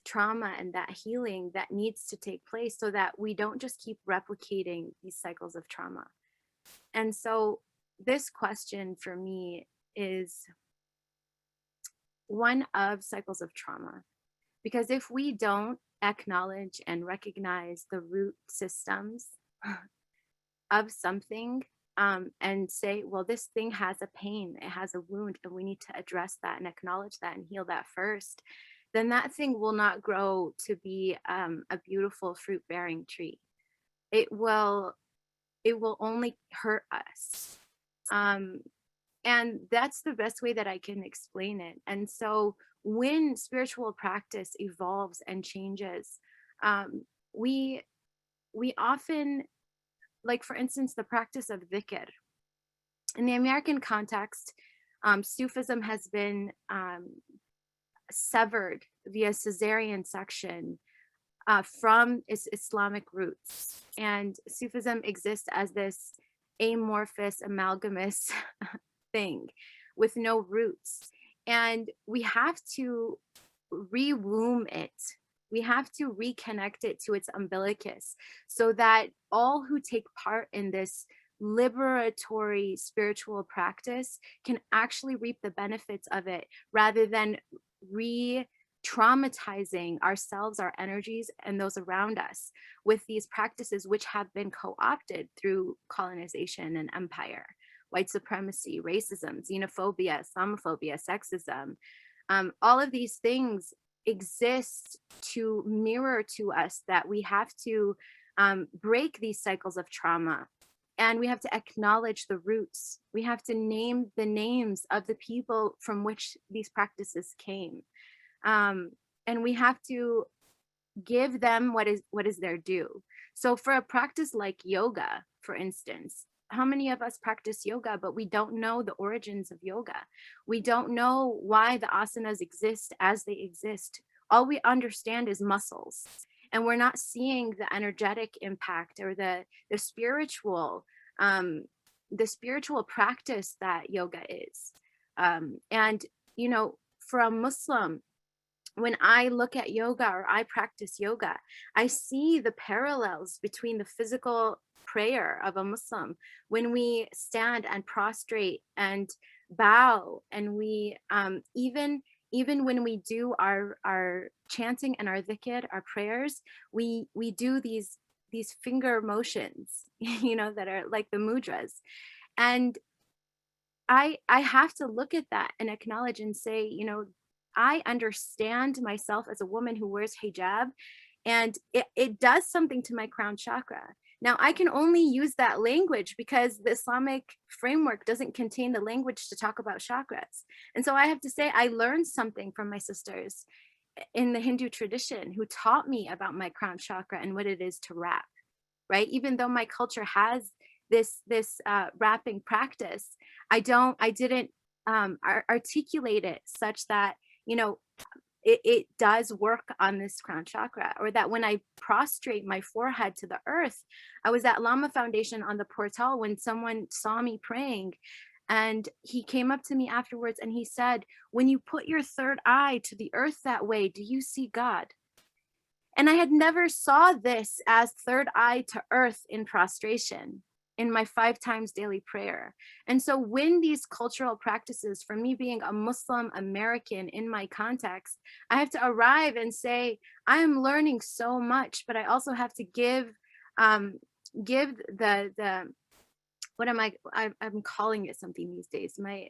trauma and that healing that needs to take place so that we don't just keep replicating these cycles of trauma. And so this question for me is one of cycles of trauma, because if we don't acknowledge and recognize the root systems of something, and say, well, this thing has a pain, it has a wound, and we need to address that and acknowledge that and heal that first, then that thing will not grow to be a beautiful fruit-bearing tree. It will only hurt us. And that's the best way that I can explain it. And so when spiritual practice evolves and changes, we often, like for instance, the practice of dhikr. In the American context, Sufism has been severed via cesarean section from its Islamic roots. And Sufism exists as this amorphous, amalgamous thing with no roots. And we have to re-womb it. We have to reconnect it to its umbilicus so that all who take part in this liberatory spiritual practice can actually reap the benefits of it, rather than re-traumatizing ourselves, our energies, and those around us with these practices which have been co-opted through colonization and empire, white supremacy, racism, xenophobia, Islamophobia, sexism. All of these things exist to mirror to us that we have to break these cycles of trauma, and we have to acknowledge the roots. We have to name the names of the people from which these practices came, and we have to give them what is their due. So for a practice like yoga, for instance, how many of us practice yoga, but we don't know the origins of yoga? We don't know why the asanas exist as they exist. All we understand is muscles, and we're not seeing the energetic impact or the spiritual practice that yoga is. And you know, for a Muslim, when I look at yoga or I practice yoga, I see the parallels between the physical prayer of a Muslim when we stand and prostrate and bow, and we even when we do our chanting and our dhikr, our prayers, we do these finger motions, you know, that are like the mudras. And I have to look at that and acknowledge and say, you know, I understand myself as a woman who wears hijab, and it does something to my crown chakra. Now, I can only use that language because the Islamic framework doesn't contain the language to talk about chakras. And so I have to say, I learned something from my sisters in the Hindu tradition who taught me about my crown chakra and what it is to wrap, right? Even though my culture has this wrapping practice, I didn't articulate it such that, you know, it does work on this crown chakra, or that when I prostrate my forehead to the earth. I was at Lama Foundation on the portal when someone saw me praying, and he came up to me afterwards and he said, when you put your third eye to the earth that way, do you see God? And I had never saw this as third eye to earth in prostration in my 5 times daily prayer. And so when these cultural practices, for me being a Muslim American in my context, I have to arrive and say, I am learning so much, but I also have to give the what am I'm calling it something these days, my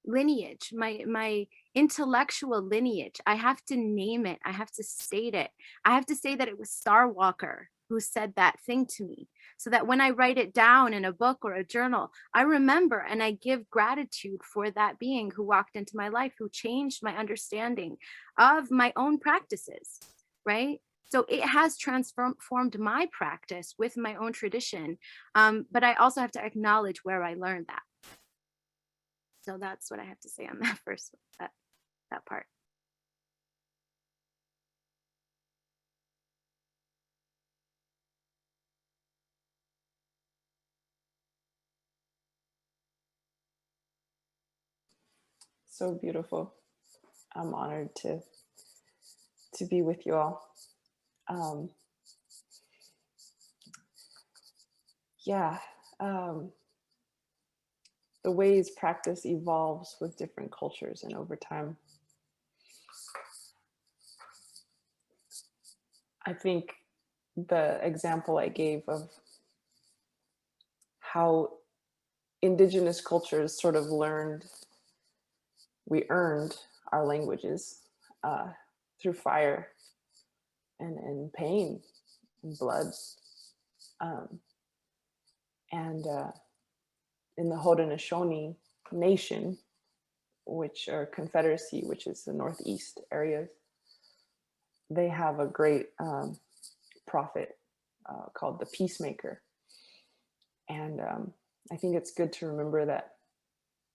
lineage, my intellectual lineage. I have to name it. I have to state it. I have to say that it was Star Walker who said that thing to me, so that when I write it down in a book or a journal, I remember and I give gratitude for that being who walked into my life, who changed my understanding of my own practices, right? So it has transformed my practice with my own tradition. But I also have to acknowledge where I learned that. So that's what I have to say on that first, that part. So beautiful. I'm honored to be with you all. The ways practice evolves with different cultures and over time. I think the example I gave of how indigenous cultures sort of we earned our languages through fire and pain and blood. In the Haudenosaunee Nation, or Confederacy, which is the Northeast areas, they have a great prophet called the Peacemaker. And I think it's good to remember that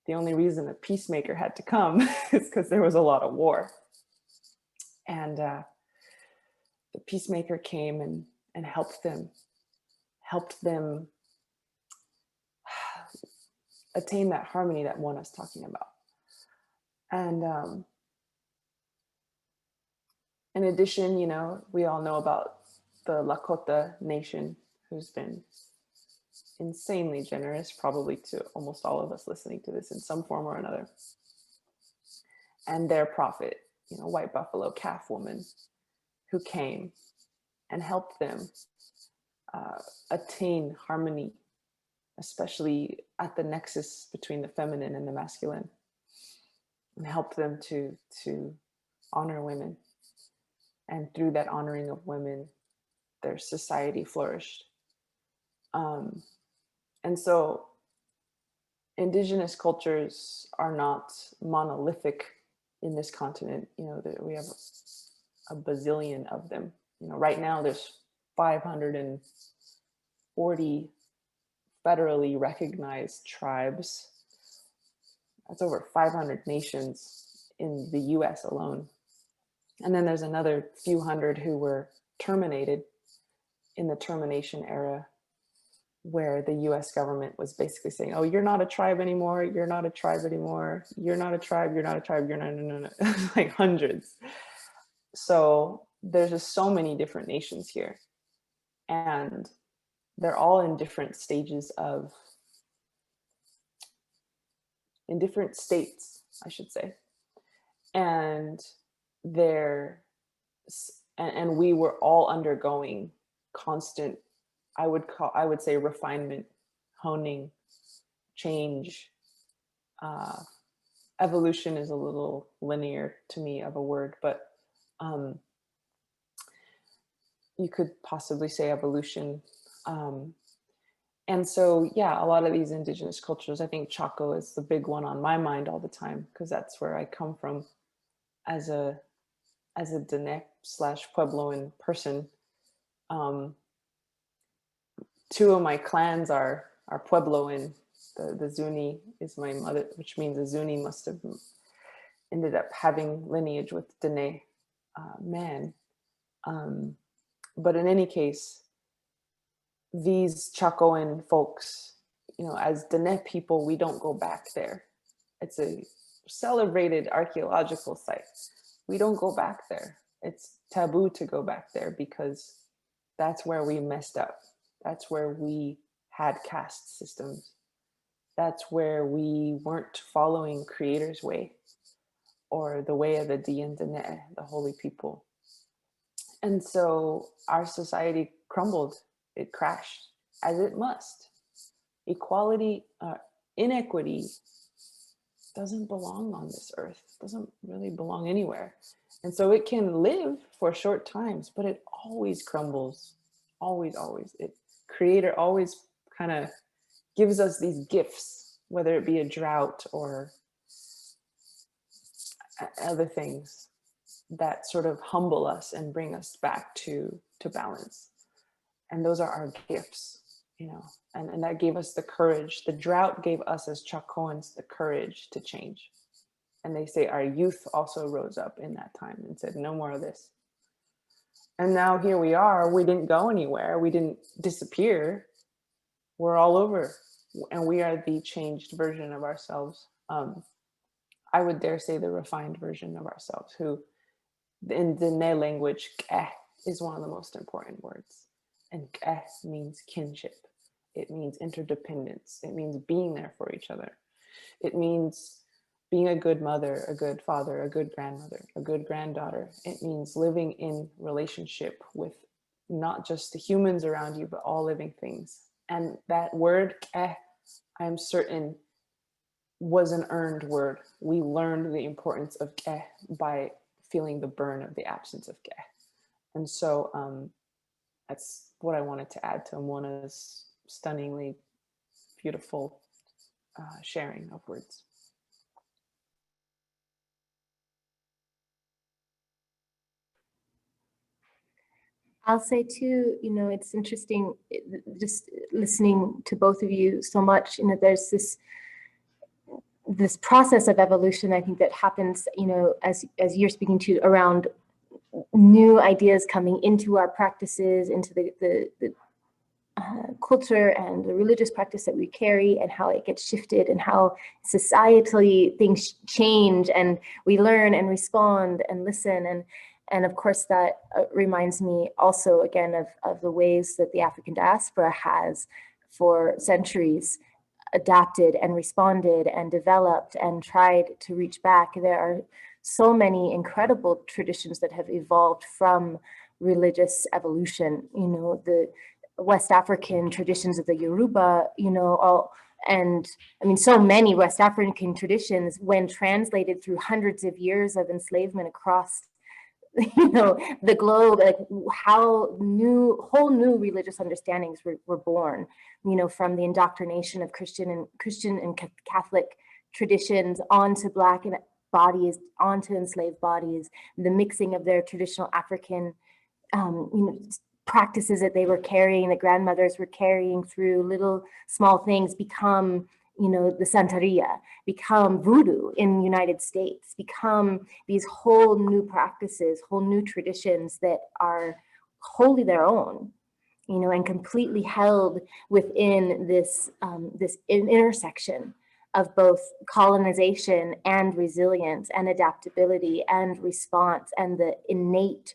the only reason a peacemaker had to come is because there was a lot of war. And the peacemaker came and helped them attain that harmony that Mona's talking about. And in addition, we all know about the Lakota Nation, who's been insanely generous, probably to almost all of us listening to this in some form or another. And their prophet, White Buffalo Calf Woman, who came and helped them attain harmony, especially at the nexus between the feminine and the masculine, and helped them to honor women. And through that honoring of women, their society flourished. And so indigenous cultures are not monolithic in this continent. We have a bazillion of them. Right now there's 540 federally recognized tribes. That's over 500 nations in the US alone. And then there's another few hundred who were terminated in the termination era, where the US government was basically saying, oh, you're not a tribe anymore. You're not a tribe anymore. You're not a tribe. You're not a tribe. You're not, no. Like hundreds. So there's just so many different nations here. And they're all in different stages in different states, I should say. And we were all undergoing constant, I would say, refinement, honing, change. Evolution is a little linear to me of a word, but you could possibly say evolution. And so, yeah, a lot of these indigenous cultures, I think Chaco is the big one on my mind all the time, because that's where I come from as a Diné / Puebloan person. Two of my clans are Puebloan. The Zuni is my mother, which means the Zuni must have ended up having lineage with Diné man. But in any case, these Chacoan folks, you know, as Diné people, we don't go back there. It's a celebrated archaeological site. We don't go back there. It's taboo to go back there because that's where we messed up. That's where we had caste systems. That's where we weren't following Creator's way or the way of the Diné, the holy people. And so our society crumbled. It crashed, as it must. Equality, inequity doesn't belong on this earth, doesn't really belong anywhere. And so it can live for short times, but it always crumbles. Always, always. Creator always kind of gives us these gifts, whether it be a drought or other things that sort of humble us and bring us back to balance. And those are our gifts, you know, and that gave us the courage. The drought gave us as Chacoans the courage to change. And they say our youth also rose up in that time and said, no more of this. And now here we are. We didn't go anywhere. We didn't disappear. We're all over. And we are the changed version of ourselves. I would dare say the refined version of ourselves, who in the Diné language, k'eh is one of the most important words. And k'eh means kinship. It means interdependence. It means being there for each other. It means being a good mother, a good father, a good grandmother, a good granddaughter. It means living in relationship with not just the humans around you, but all living things. And that word, k'eh, I'm certain was an earned word. We learned the importance of k'eh by feeling the burn of the absence of k'eh. And so that's what I wanted to add to Mona's stunningly beautiful sharing of words. I'll say too, you know, it's interesting just listening to both of you so much, you know, there's this process of evolution, I think, that happens, you know, as you're speaking to, around new ideas coming into our practices, into the culture and the religious practice that we carry, and how it gets shifted, and how societally things change, and we learn and respond and listen. And of course, that reminds me also again of the ways that the African diaspora has for centuries adapted and responded and developed and tried to reach back. There are so many incredible traditions that have evolved from religious evolution, you know, the West African traditions of the Yoruba, you know, and I mean, so many West African traditions, when translated through hundreds of years of enslavement across, you know, the globe, like how whole new religious understandings were born, you know, from the indoctrination of Christian and Catholic traditions onto Black bodies, onto enslaved bodies, the mixing of their traditional African, you know, practices that they were carrying, that grandmothers were carrying through, little small things become, you know, the Santeria, become voodoo in the United States, become these whole new practices, whole new traditions that are wholly their own, you know, and completely held within this, this intersection of both colonization and resilience and adaptability and response and the innate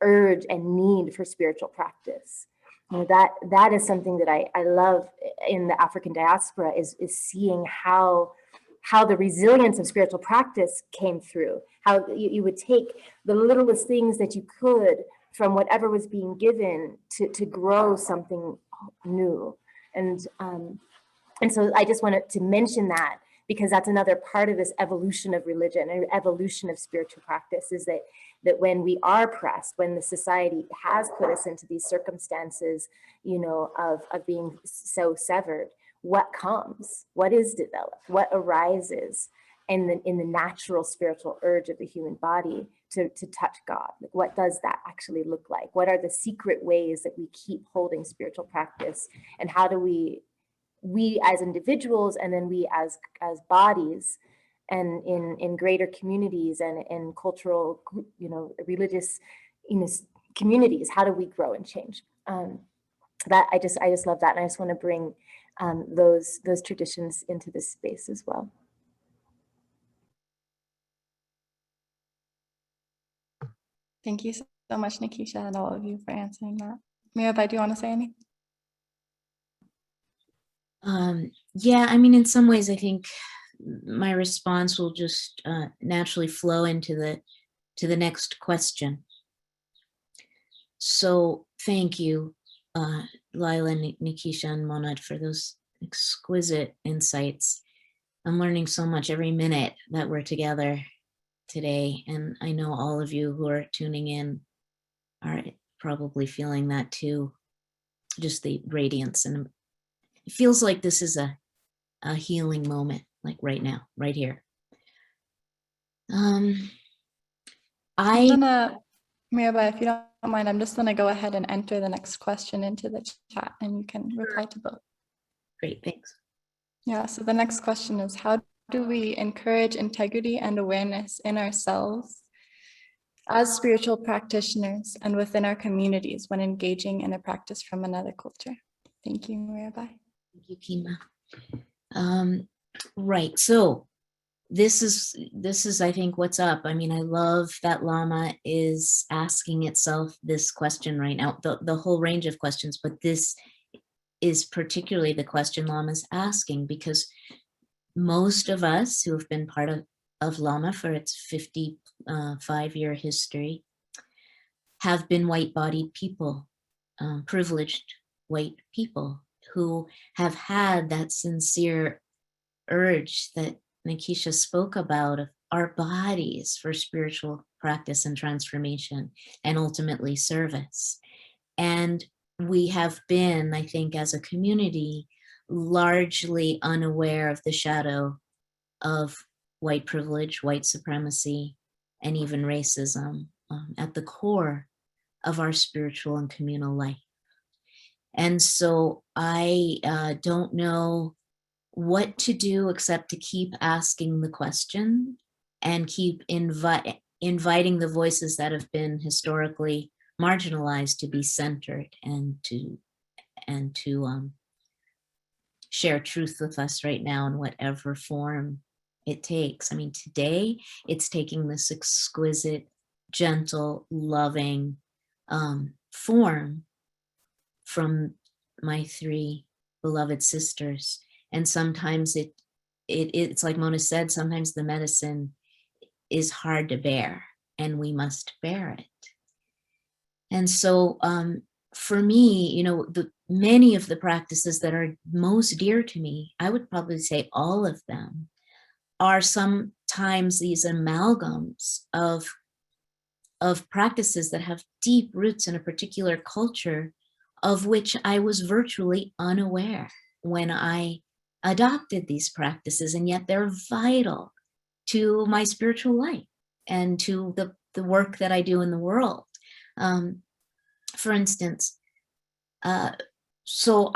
urge and need for spiritual practice. You know, that is something that I love in the African diaspora, is seeing how the resilience of spiritual practice came through, how you would take the littlest things that you could from whatever was being given to grow something new. And And so I just wanted to mention that, because that's another part of this evolution of religion and evolution of spiritual practice, is that when we are pressed, when the society has put us into these circumstances, you know, of being so severed, what comes, what is developed, what arises in the natural spiritual urge of the human body to touch God? Like, what does that actually look like? What are the secret ways that we keep holding spiritual practice, and how do we as individuals, and then we as bodies, and in greater communities and in cultural, you know, religious, you know, communities, how do we grow and change? That I just love that, and I just want to bring those traditions into this space as well. Thank you so much, Nikesha, and all of you for answering that. Mirabai, do you want to say anything? Yeah, I mean, in some ways, I think my response will just naturally flow into the next question. So thank you, Lyla, Nikesha, and Monad, for those exquisite insights. I'm learning so much every minute that we're together today, and I know all of you who are tuning in are probably feeling that too, just the radiance. And it feels like this is a healing moment, like right now, right here. Mirabai, if you don't mind, I'm just gonna go ahead and enter the next question into the chat, and you can reply to both. Great, thanks. Yeah, so the next question is, how do we encourage integrity and awareness in ourselves as spiritual practitioners and within our communities when engaging in a practice from another culture? Thank you, Mirabai. Thank you, Kima. Right, so this is I think what's up. I mean, I love that Lama is asking itself this question right now, the whole range of questions, but this is particularly the question Lama's asking, because most of us who have been part of Lama for its 55-year history have been white-bodied people, privileged white people who have had that sincere urge that Nikesha spoke about of our bodies for spiritual practice and transformation and ultimately service. And we have been, I think, as a community, largely unaware of the shadow of white privilege, white supremacy, and even racism at the core of our spiritual and communal life. And so I don't know what to do except to keep asking the question and keep inviting the voices that have been historically marginalized to be centered and to share truth with us right now in whatever form it takes. I mean, today it's taking this exquisite, gentle, loving form from my three beloved sisters. And sometimes it's like Mona said, sometimes the medicine is hard to bear and we must bear it. And so for me, you know, many of the practices that are most dear to me, I would probably say all of them, are sometimes these amalgams of practices that have deep roots in a particular culture of which I was virtually unaware when I adopted these practices, and yet they're vital to my spiritual life and to the work that I do in the world. For instance, so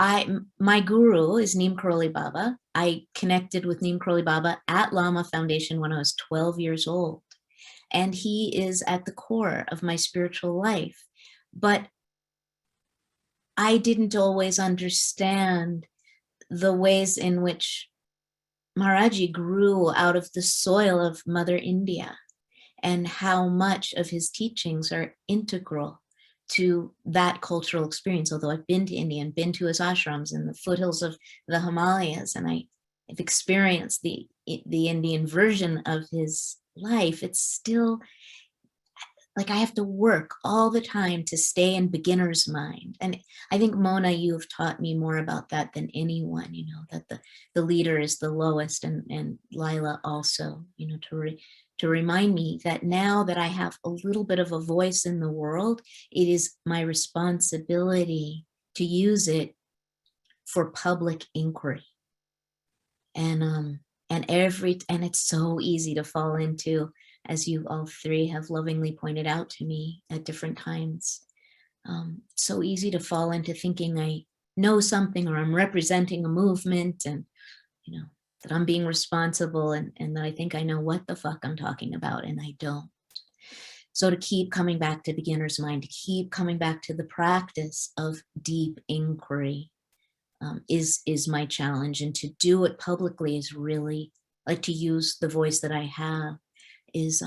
my guru is Neem Karoli Baba. I connected with Neem Karoli Baba at Lama Foundation when I was 12 years old. And he is at the core of my spiritual life. But I didn't always understand the ways in which Maharaji grew out of the soil of Mother India and how much of his teachings are integral to that cultural experience. Although I've been to India and been to his ashrams in the foothills of the Himalayas, and I've experienced the Indian version of his life, it's still like I have to work all the time to stay in beginner's mind. And I think, Mona, you have taught me more about that than anyone, you know, that the leader is the lowest, and Lyla also, you know, to remind me that now that I have a little bit of a voice in the world, it is my responsibility to use it for public inquiry. And it's so easy to fall into, as you all three have lovingly pointed out to me at different times. So easy to fall into thinking I know something, or I'm representing a movement, and you know that I'm being responsible, and that I think I know what the fuck I'm talking about, and I don't. So to keep coming back to beginner's mind, to keep coming back to the practice of deep inquiry, is my challenge. And to do it publicly is really, like, to use the voice that I have is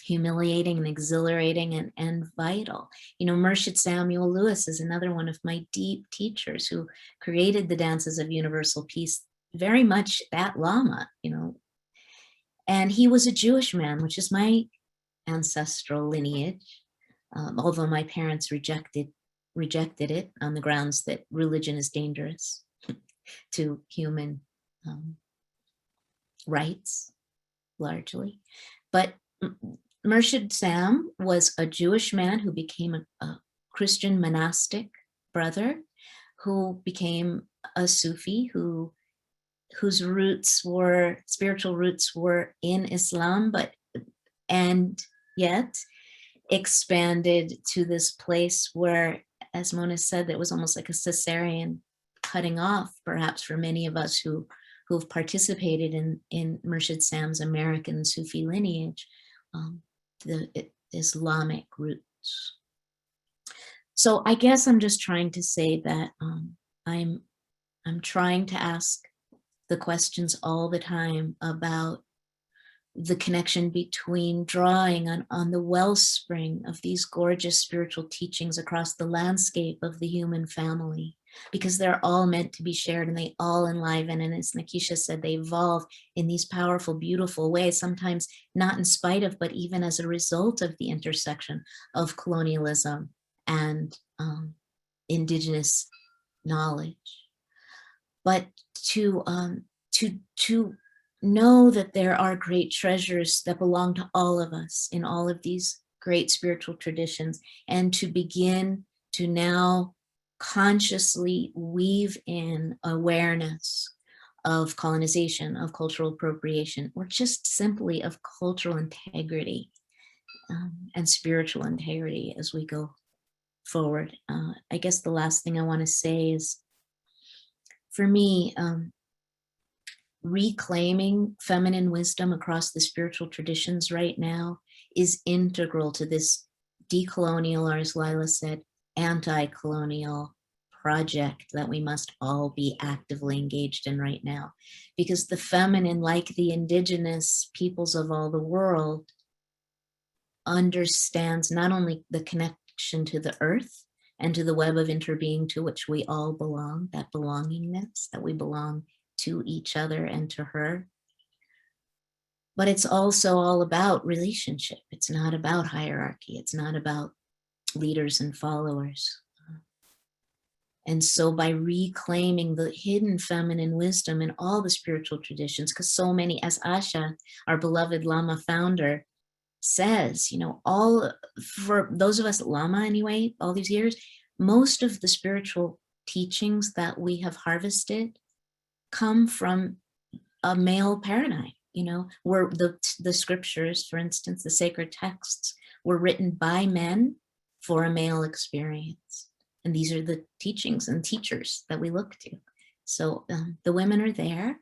humiliating and exhilarating and vital. You know, Murshid Samuel Lewis is another one of my deep teachers who created the dances of universal peace, very much that Lama, you know. And he was a Jewish man, which is my ancestral lineage, although my parents rejected it on the grounds that religion is dangerous to human rights, largely. But Murshid Sam was a Jewish man who became a Christian monastic brother, who became a Sufi, whose spiritual roots were in Islam, and yet expanded to this place where, as Mona said, it was almost like a cesarean cutting off, perhaps, for many of us who've participated in Murshid Sam's American Sufi lineage, the Islamic roots. So I guess I'm just trying to say that I'm trying to ask the questions all the time about the connection between drawing on the wellspring of these gorgeous spiritual teachings across the landscape of the human family, because they're all meant to be shared, and they all enliven. And as Nikesha said, they evolve in these powerful, beautiful ways, sometimes not in spite of, but even as a result of the intersection of colonialism and indigenous knowledge. But to know that there are great treasures that belong to all of us in all of these great spiritual traditions, and to begin to now consciously weave in awareness of colonization, of cultural appropriation, or just simply of cultural integrity and spiritual integrity as we go forward. I guess the last thing I want to say is, for me, reclaiming feminine wisdom across the spiritual traditions right now is integral to this decolonial, or as Lyla said, anti-colonial project that we must all be actively engaged in right now. Because the feminine, like the indigenous peoples of all the world, understands not only the connection to the earth and to the web of interbeing to which we all belong, that belongingness, that we belong to each other and to her, but it's also all about relationship. It's not about hierarchy. It's not about leaders and followers. And so by reclaiming the hidden feminine wisdom in all the spiritual traditions, because so many, as Asha, our beloved Lama founder, says, you know, for those of us at Lama anyway, all these years, most of the spiritual teachings that we have harvested come from a male paradigm, you know, where the scriptures, for instance, the sacred texts, were written by men for a male experience. And these are the teachings and teachers that we look to. So the women are there,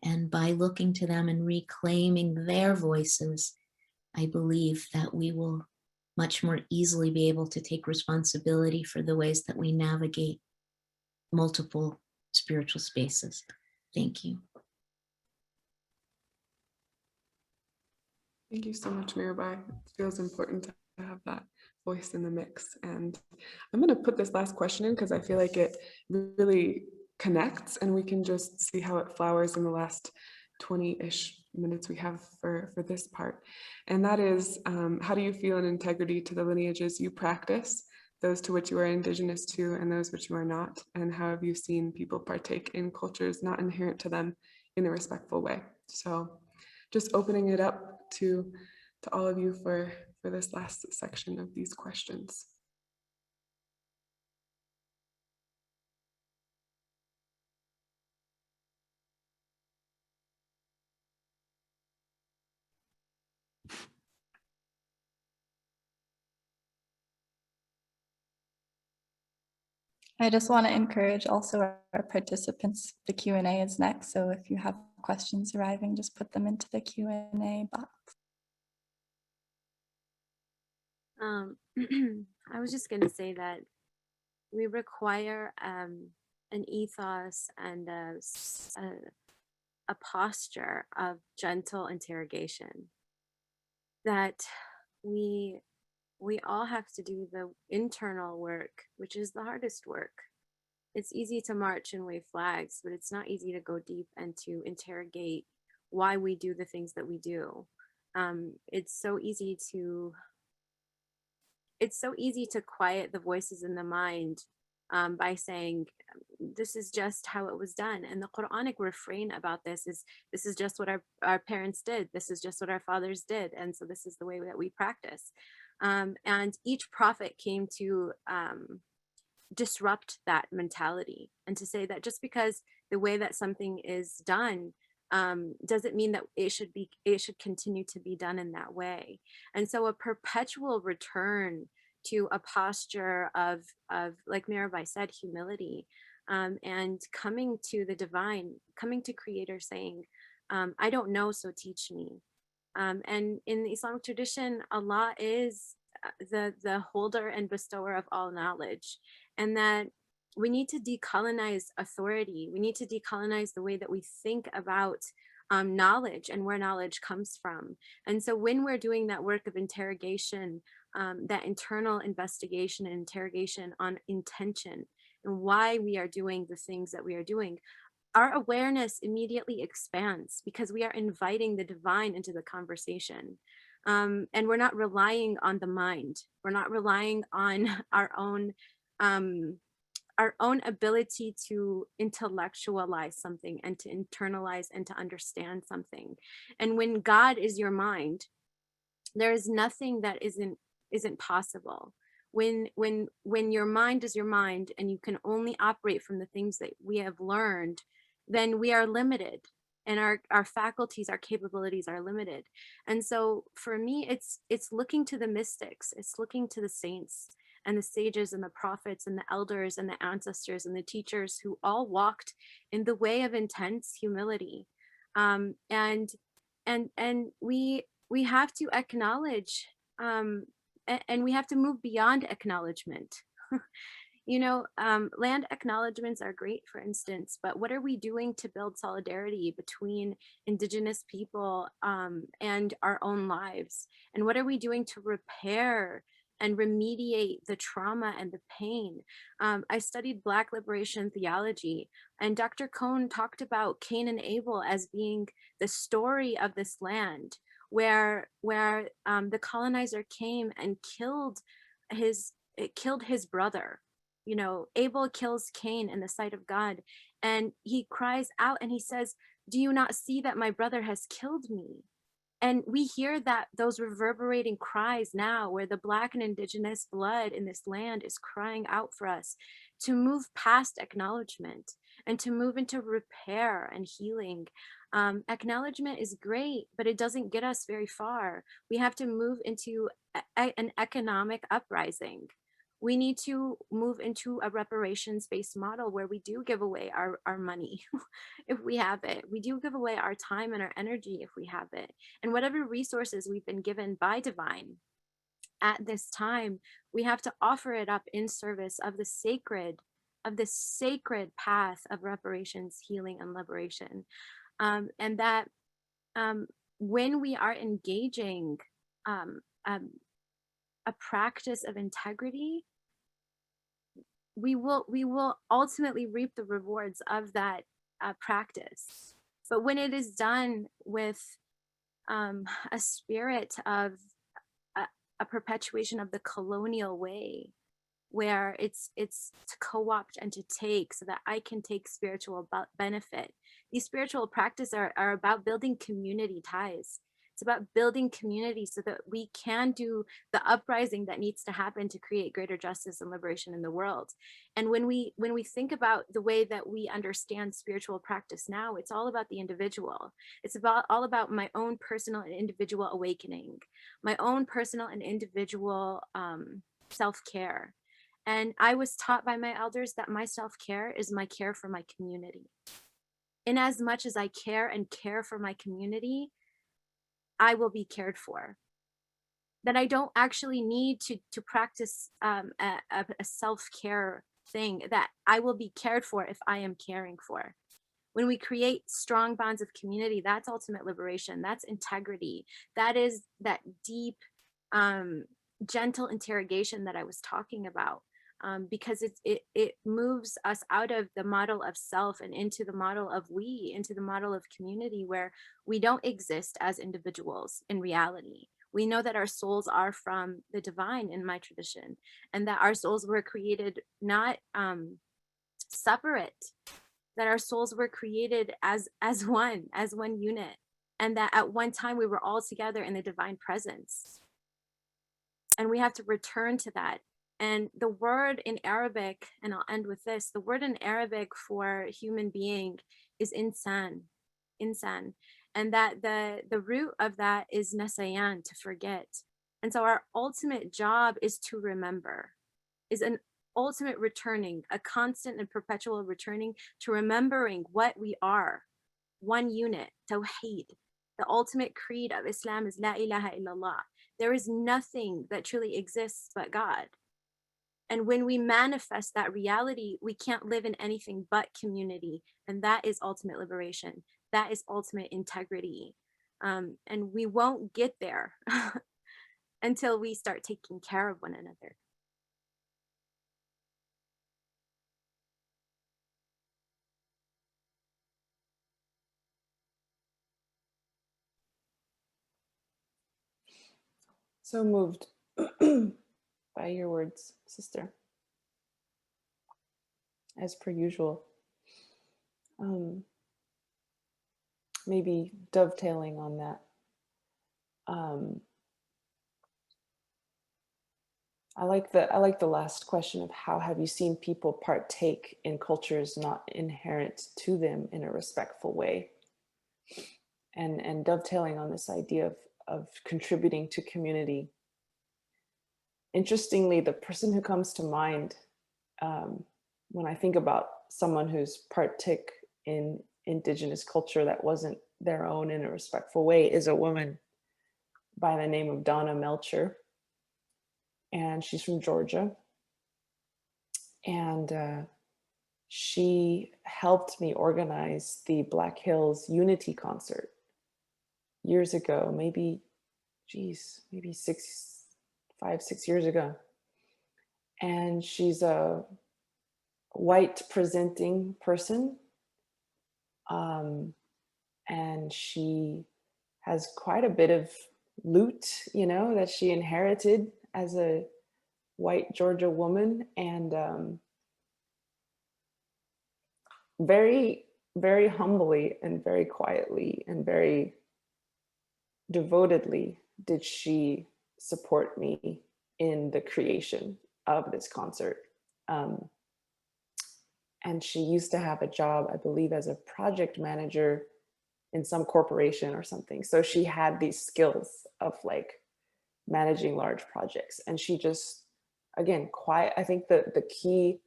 and by looking to them and reclaiming their voices, I believe that we will much more easily be able to take responsibility for the ways that we navigate multiple spiritual spaces. Thank you. Thank you so much, Mirabai. It feels important to have that voice in the mix. And I'm going to put this last question in because I feel like it really connects, and we can just see how it flowers in the last 20-ish minutes we have for this part. And that is, how do you feel in integrity to the lineages you practice, those to which you are indigenous to and those which you are not? And how have you seen people partake in cultures not inherent to them in a respectful way? So just opening it up to all of you for this last section of these questions. I just want to encourage also our participants. The Q&A is next, so if you have questions arriving, just put them into the Q&A box. I was just going to say that we require an ethos and a posture of gentle interrogation, that we all have to do the internal work, which is the hardest work. It's easy to march and wave flags, but it's not easy to go deep and to interrogate why we do the things that we do. It's so easy to quiet the voices in the mind by saying, this is just how it was done. And the Quranic refrain about this is just what our parents did. This is just what our fathers did. And so this is the way that we practice. And each prophet came to disrupt that mentality and to say that just because the way that something is done doesn't mean that it should continue to be done in that way. And so a perpetual return to a posture of like Mirabai said, humility, and coming to the divine, coming to Creator, saying, I don't know, so teach me. And in the Islamic tradition, Allah is the holder and bestower of all knowledge, and that we need to decolonize authority. We need to decolonize the way that we think about knowledge and where knowledge comes from. And so when we're doing that work of interrogation, that internal investigation and interrogation on intention and why we are doing the things that we are doing, our awareness immediately expands because we are inviting the divine into the conversation. And we're not relying on the mind. We're not relying on our own ability to intellectualize something and to internalize and to understand something. And when God is your mind, there is nothing that isn't possible. When your mind is your mind and you can only operate from the things that we have learned, then we are limited, and our faculties, our capabilities are limited. And so for me, it's looking to the mystics, it's looking to the saints and the sages and the prophets and the elders and the ancestors and the teachers who all walked in the way of intense humility. And we have to acknowledge, and we have to move beyond acknowledgement. Land acknowledgements are great, for instance, but what are we doing to build solidarity between Indigenous people and our own lives? And what are we doing to repair and remediate the trauma and the pain? I studied Black liberation theology, and Dr. Cohn talked about Cain and Abel as being the story of this land, where the colonizer came and killed his brother. Abel kills Cain in the sight of God, and he cries out and he says, do you not see that my brother has killed me? And we hear those reverberating cries now, where the Black and Indigenous blood in this land is crying out for us to move past acknowledgement and to move into repair and healing. Acknowledgement is great, but it doesn't get us very far. We have to move into an economic uprising. We need to move into a reparations-based model where we do give away our money if we have it. We do give away our time and our energy if we have it. And whatever resources we've been given by divine at this time, we have to offer it up in service of the sacred path of reparations, healing, and liberation. And that when we are engaging a practice of integrity, we will ultimately reap the rewards of that practice. But when it is done with a spirit of a perpetuation of the colonial way, where it's to co-opt and to take so that I can take spiritual benefit. These spiritual practices are about building community ties. It's about building community so that we can do the uprising that needs to happen to create greater justice and liberation in the world. And when we think about the way that we understand spiritual practice now, it's all about the individual. It's all about my own personal and individual awakening, my own personal and individual self-care. And I was taught by my elders that my self-care is my care for my community. In as much as I care and care for my community, I will be cared for. That I don't actually need to practice a self-care thing, that I will be cared for if I am caring for. When we create strong bonds of community, that's ultimate liberation. That's integrity. That is that deep, gentle interrogation that I was talking about. Because it moves us out of the model of self and into the model of we, into the model of community, where we don't exist as individuals in reality. We know that our souls are from the divine in my tradition, and that our souls were created not separate, that our souls were created as one unit, and that at one time we were all together in the divine presence. And we have to return to that. And the word in Arabic, and I'll end with this, the word in Arabic for human being is insan. And that the root of that is nasayan, to forget. And so our ultimate job is to remember, is an ultimate returning, a constant and perpetual returning to remembering what we are. One unit, tawheed. The ultimate creed of Islam is la ilaha illallah. There is nothing that truly exists but God. And when we manifest that reality, we can't live in anything but community. And that is ultimate liberation. That is ultimate integrity. And we won't get there until we start taking care of one another. So moved by your words, sister. As per usual. Maybe dovetailing on that. I like the last question of how have you seen people partake in cultures not inherent to them in a respectful way, and dovetailing on this idea of contributing to community. Interestingly, the person who comes to mind when I think about someone who's partook in indigenous culture that wasn't their own in a respectful way is a woman by the name of Donna Melcher. And she's from Georgia. And she helped me organize the Black Hills Unity concert years ago, maybe 5, 6 years ago. And she's a white presenting person. And she has quite a bit of loot, that she inherited as a white Georgia woman, and very, very humbly and very quietly and very devotedly did she support me in the creation of this concert. And she used to have a job, I believe, as a project manager in some corporation or something. So she had these skills of like managing large projects. And she just, again, quiet. I think the key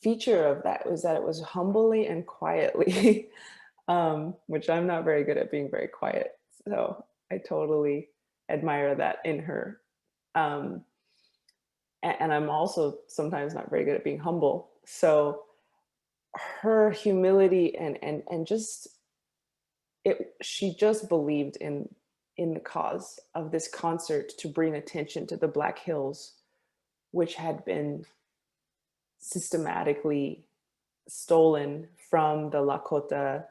feature of that was that it was humbly and quietly, which I'm not very good at being very quiet. So I totally admire that in her. And I'm also sometimes not very good at being humble. So her humility and just she just believed in the cause of this concert to bring attention to the Black Hills, which had been systematically stolen from the Lakota,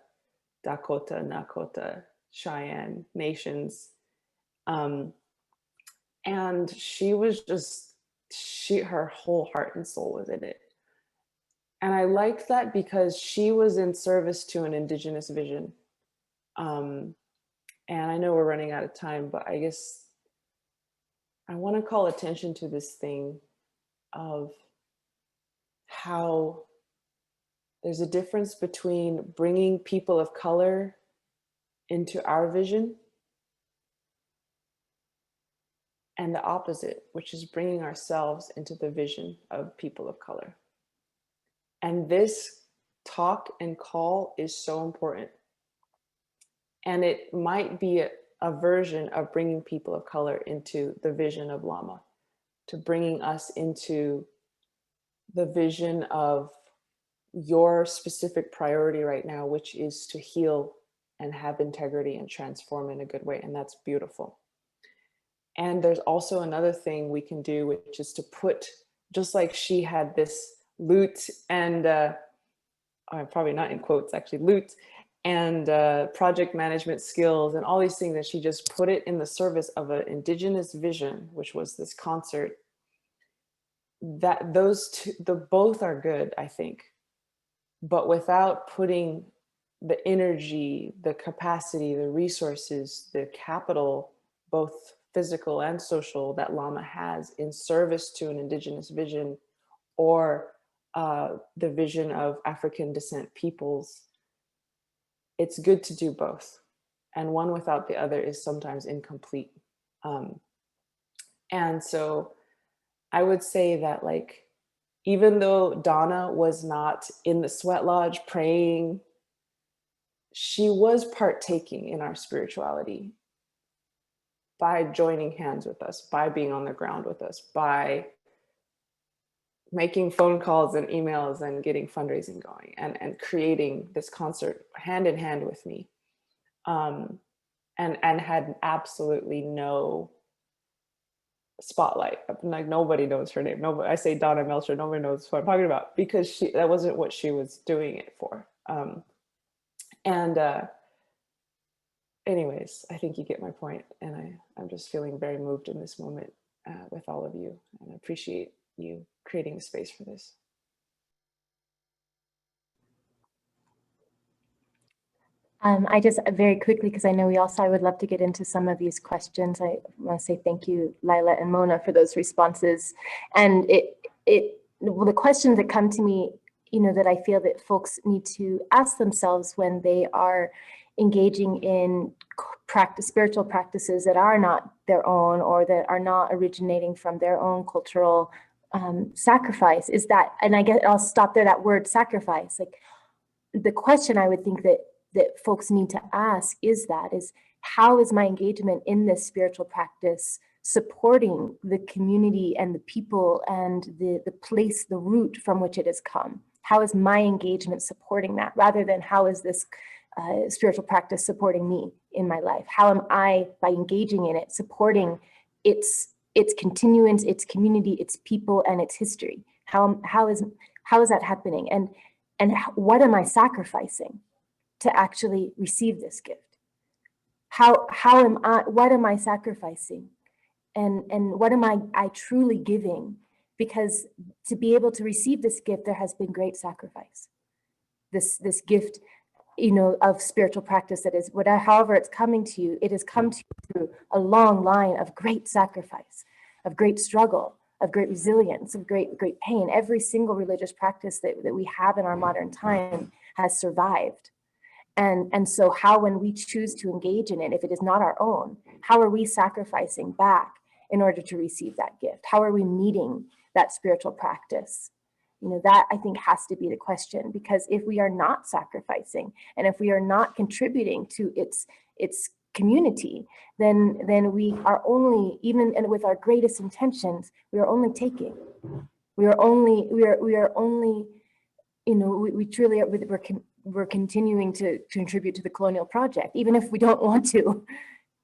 Dakota, Nakota Cheyenne nations. And she was just, her whole heart and soul was in it. And I liked that because she was in service to an indigenous vision. And I know we're running out of time, but I guess I want to call attention to this thing of how there's a difference between bringing people of color into our vision and the opposite, which is bringing ourselves into the vision of people of color. And this talk and call is so important. And it might be a version of bringing people of color into the vision of Lama, to bringing us into the vision of your specific priority right now, which is to heal and have integrity and transform in a good way. And that's beautiful. And there's also another thing we can do, which is to put, just like she had this loot and, probably not in quotes, actually, loot and project management skills and all these things, that she just put it in the service of an indigenous vision, which was this concert. That those two, both are good, I think. But without putting the energy, the capacity, the resources, the capital, both physical and social, that Lama has in service to an indigenous vision or the vision of African descent peoples, it's good to do both. And one without the other is sometimes incomplete. And so I would say that, like, even though Donna was not in the sweat lodge praying, she was partaking in our spirituality by joining hands with us, by being on the ground with us, by making phone calls and emails and getting fundraising going and creating this concert hand in hand with me. And had absolutely no spotlight. Like, nobody knows her name. Nobody, I say Donna Melcher, nobody knows who I'm talking about, because that wasn't what she was doing it for. Anyways, I think you get my point, and I'm just feeling very moved in this moment with all of you, and I appreciate you creating the space for this. I just very quickly, because I know I would love to get into some of these questions. I want to say thank you, Lyla and Mona, for those responses. And the questions that come to me, that I feel that folks need to ask themselves when they are engaging in spiritual practices that are not their own, or that are not originating from their own cultural sacrifice, is that, and I guess I'll stop there, that word sacrifice. Like, the question I would think that folks need to ask is how is my engagement in this spiritual practice supporting the community and the people and the place, the root from which it has come? How is my engagement supporting that, rather than how is this spiritual practice supporting me in my life? How am I, by engaging in it, supporting its continuance, its community, its people, and its history? How is that happening? And what am I sacrificing to actually receive this gift? What am I sacrificing? And what am I truly giving? Because to be able to receive this gift, there has been great sacrifice. This gift, of spiritual practice, that is, however it's coming to you, it has come to you through a long line of great sacrifice, of great struggle, of great resilience, of great pain. Every single religious practice that we have in our modern time has survived. And so how, when we choose to engage in it, if it is not our own, how are we sacrificing back in order to receive that gift? How are we meeting that spiritual practice? That, I think, has to be the question, because if we are not sacrificing, and if we are not contributing to its community, then we are only, even and with our greatest intentions, we are only taking. We are only, we truly are, we're continuing to contribute to the colonial project, even if we don't want to.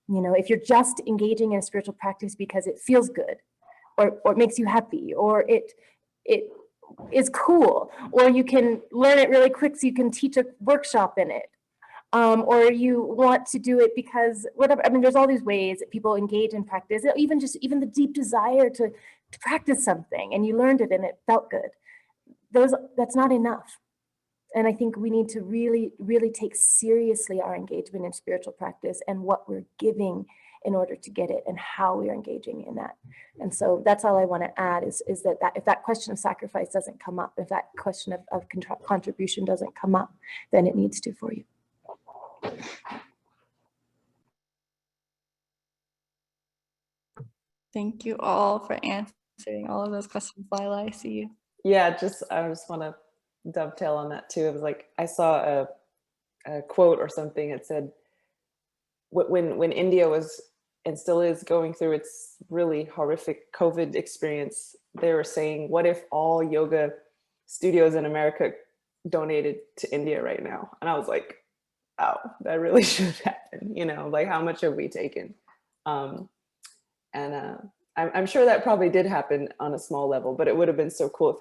If you're just engaging in a spiritual practice because it feels good, or it makes you happy, or it is cool, or you can learn it really quick so you can teach a workshop in it, or you want to do it because whatever. I mean, there's all these ways that people engage in practice, even the deep desire to practice something, and you learned it and it felt good. That's not enough. And I think we need to really, really take seriously our engagement in spiritual practice and what we're giving in order to get it and how we are engaging in that. And so that's all I want to add is that if that question of sacrifice doesn't come up, if that question of contribution doesn't come up, then it needs to for you. Thank you all for answering all of those questions. Lyla, I see you. Yeah, I just want to dovetail on that too. It was like, I saw a quote or something. It said, when India was and still is going through its really horrific COVID experience, they were saying, what if all yoga studios in America donated to India right now? And I was like, oh, that really should happen. You know, like, how much have we taken? I'm sure that probably did happen on a small level, but it would have been so cool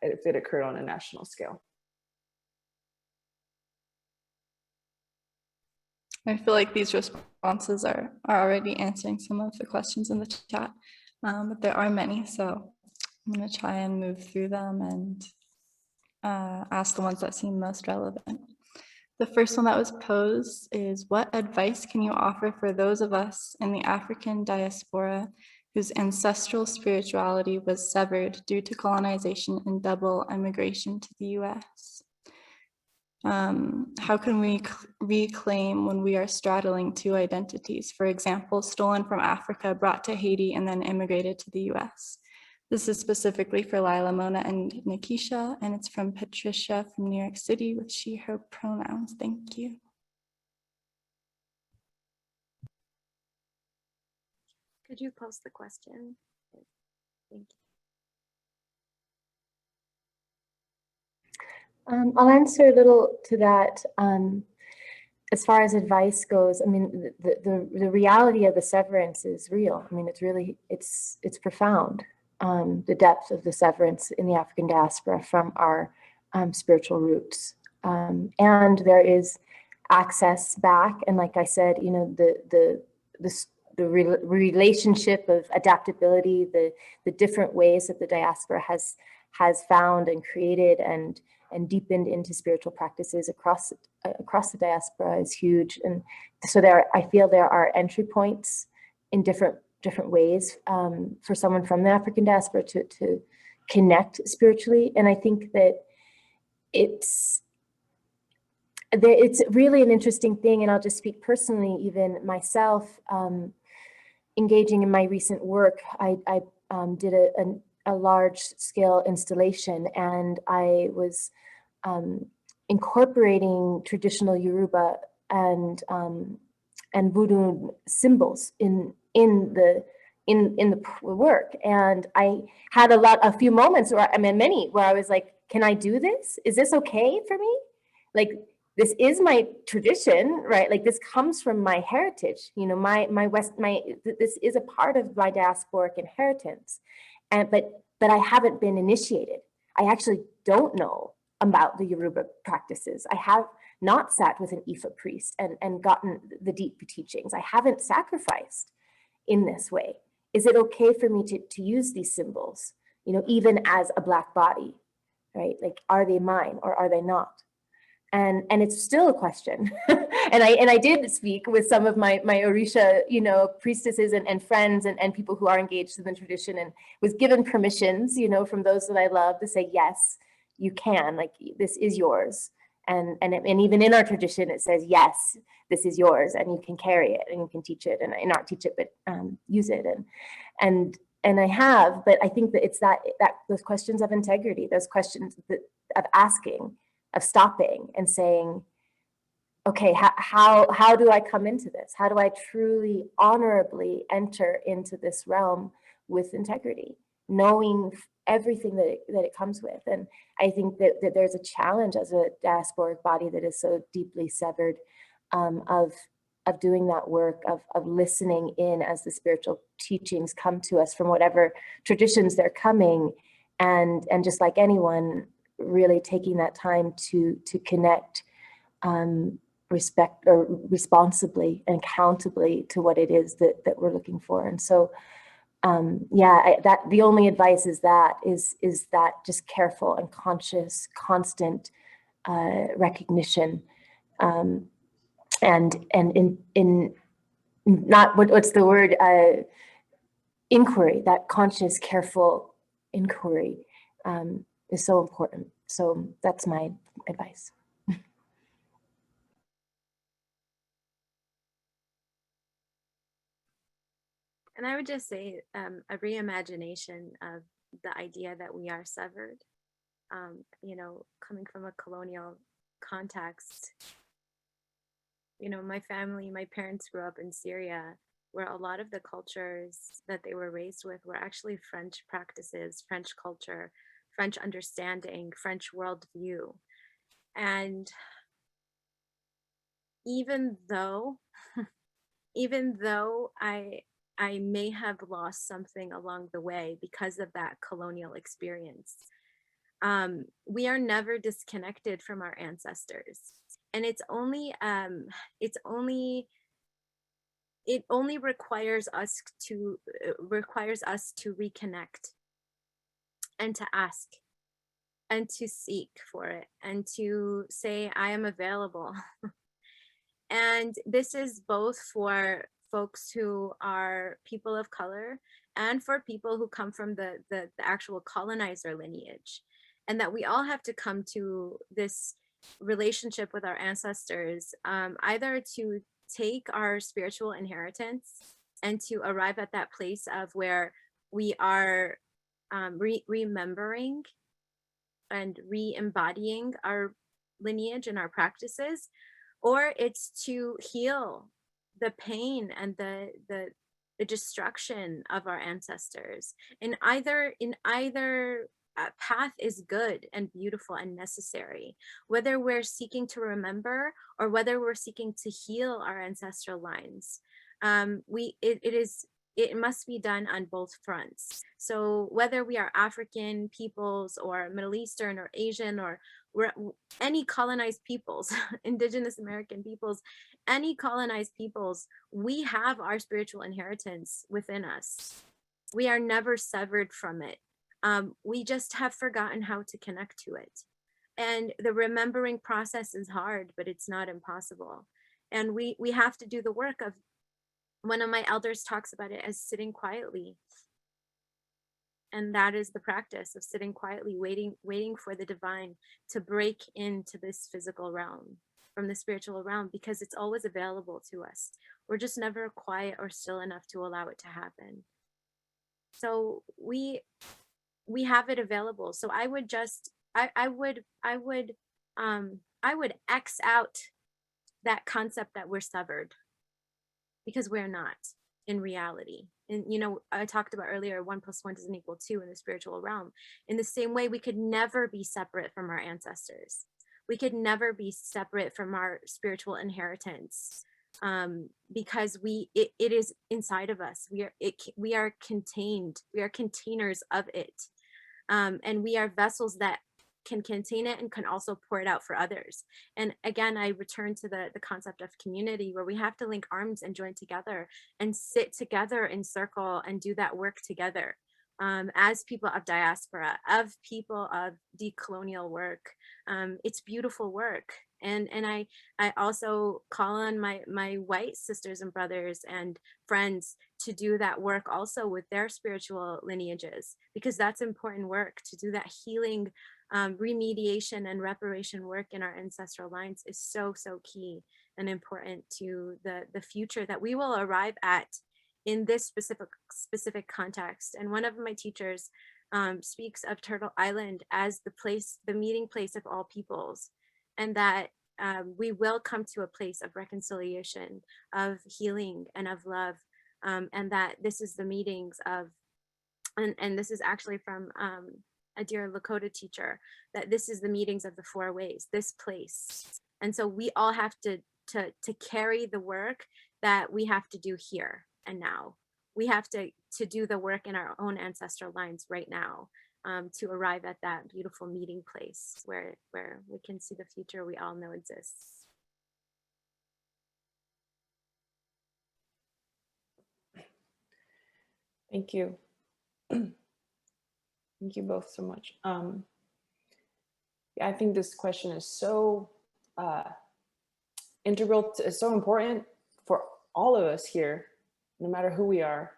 if it occurred on a national scale. I feel like these responses are already answering some of the questions in the chat, but there are many, so I'm going to try and move through them and ask the ones that seem most relevant. The first one that was posed is, what advice can you offer for those of us in the African diaspora whose ancestral spirituality was severed due to colonization and double immigration to the US? How can we reclaim when we are straddling two identities? For example, stolen from Africa, brought to Haiti, and then immigrated to the US. This is specifically for Lyla, Mona, and Nikesha, and it's from Patricia from New York City with she, her pronouns. Thank you. Could you post the question? Thank you. I'll answer a little to that. As far as advice goes, I mean, the reality of the severance is real. I mean, it's profound. The depth of the severance in the African diaspora from our spiritual roots. And there is access back. And like I said, you know, the relationship of adaptability, the different ways that the diaspora has found and created and deepened into spiritual practices across the diaspora is huge. And so I feel there are entry points in different ways for someone from the African diaspora to connect spiritually. And I think that it's really an interesting thing. And I'll just speak personally, even myself, engaging in my recent work, I did a large scale installation, and I was incorporating traditional Yoruba and Voodoo symbols in the work. And I had a few moments where I was like, can I do this? Is this okay for me? Like, this is my tradition, right? Like, this comes from my heritage, you know, this is a part of my diasporic inheritance. But I haven't been initiated. I actually don't know about the Yoruba practices. I have not sat with an Ifa priest and gotten the deep teachings. I haven't sacrificed in this way. Is it okay for me to use these symbols, you know, even as a Black body, right? Like, are they mine or are they not? And it's still a question. and I did speak with some of my Orisha, you know, priestesses and friends and people who are engaged in the tradition, and was given permissions, you know, from those that I love to say, yes, you can, like, this is yours. And even in our tradition, it says, yes, this is yours, and you can carry it and you can teach it, and not teach it, but use it. And I have, but I think that it's that those questions of integrity, those questions of asking, of stopping and saying, okay, how do I come into this? How do I truly honorably enter into this realm with integrity, knowing everything that it comes with? And I think that there's a challenge as a diasporic body that is so deeply severed of doing that work, of listening in as the spiritual teachings come to us from whatever traditions they're coming, and just like anyone, really taking that time to connect respect or responsibly and accountably to what it is that we're looking for. And so, that the only advice is that just careful and conscious, constant recognition, and in not what's the word, inquiry. That conscious, careful inquiry is so important. So that's my advice. And I would just say a reimagination of the idea that we are severed. Coming from a colonial context, my family, my parents grew up in Syria, where a lot of the cultures that they were raised with were actually French practices, French culture, French understanding, French worldview. And even though I may have lost something along the way because of that colonial experience, we are never disconnected from our ancestors. And it only requires us to reconnect and to ask and to seek for it and to say, I am available. And this is both for folks who are people of color and for people who come from the actual colonizer lineage. And that we all have to come to this relationship with our ancestors, either to take our spiritual inheritance and to arrive at that place of where we are remembering and re-embodying our lineage and our practices, or it's to heal the pain and the destruction of our ancestors. In either path is good and beautiful and necessary, whether we're seeking to remember or whether we're seeking to heal our ancestral lines. It must be done on both fronts. So whether we are African peoples or Middle Eastern or Asian or any colonized peoples, Indigenous American peoples, any colonized peoples, we have our spiritual inheritance within us. We are never severed from it. We just have forgotten how to connect to it. And the remembering process is hard, but it's not impossible. And we have to do the work of, one of my elders talks about it as sitting quietly. And that is the practice of sitting quietly, waiting for the divine to break into this physical realm from the spiritual realm, because it's always available to us. We're just never quiet or still enough to allow it to happen. So we have it available. So I would X out that concept that we're severed, because we're not in reality. And I talked about earlier, 1 + 1 doesn't equal 2 in the spiritual realm. In the same way, we could never be separate from our ancestors. We could never be separate from our spiritual inheritance, because it is inside of us. We are contained. We are containers of it, and we are vessels that can contain it and can also pour it out for others. And again, I return to the concept of community, where we have to link arms and join together and sit together in circle and do that work together, as people of diaspora, of people of decolonial work. It's beautiful work. And I also call on my white sisters and brothers and friends to do that work also with their spiritual lineages, because that's important work. To do that healing, remediation and reparation work in our ancestral lines is so key and important to the future that we will arrive at in this specific context. And one of my teachers speaks of Turtle Island as the meeting place of all peoples, and that we will come to a place of reconciliation, of healing, and of love, and that this is the meetings of, and this is actually from a dear Lakota teacher, that this is the meetings of the 4 ways, this place. And so we all have to carry the work that we have to do here and now. We have to do the work in our own ancestral lines right now, to arrive at that beautiful meeting place where we can see the future we all know exists. Thank you. Thank you both so much. Yeah, I think this question is so integral, it's so important for all of us here, no matter who we are.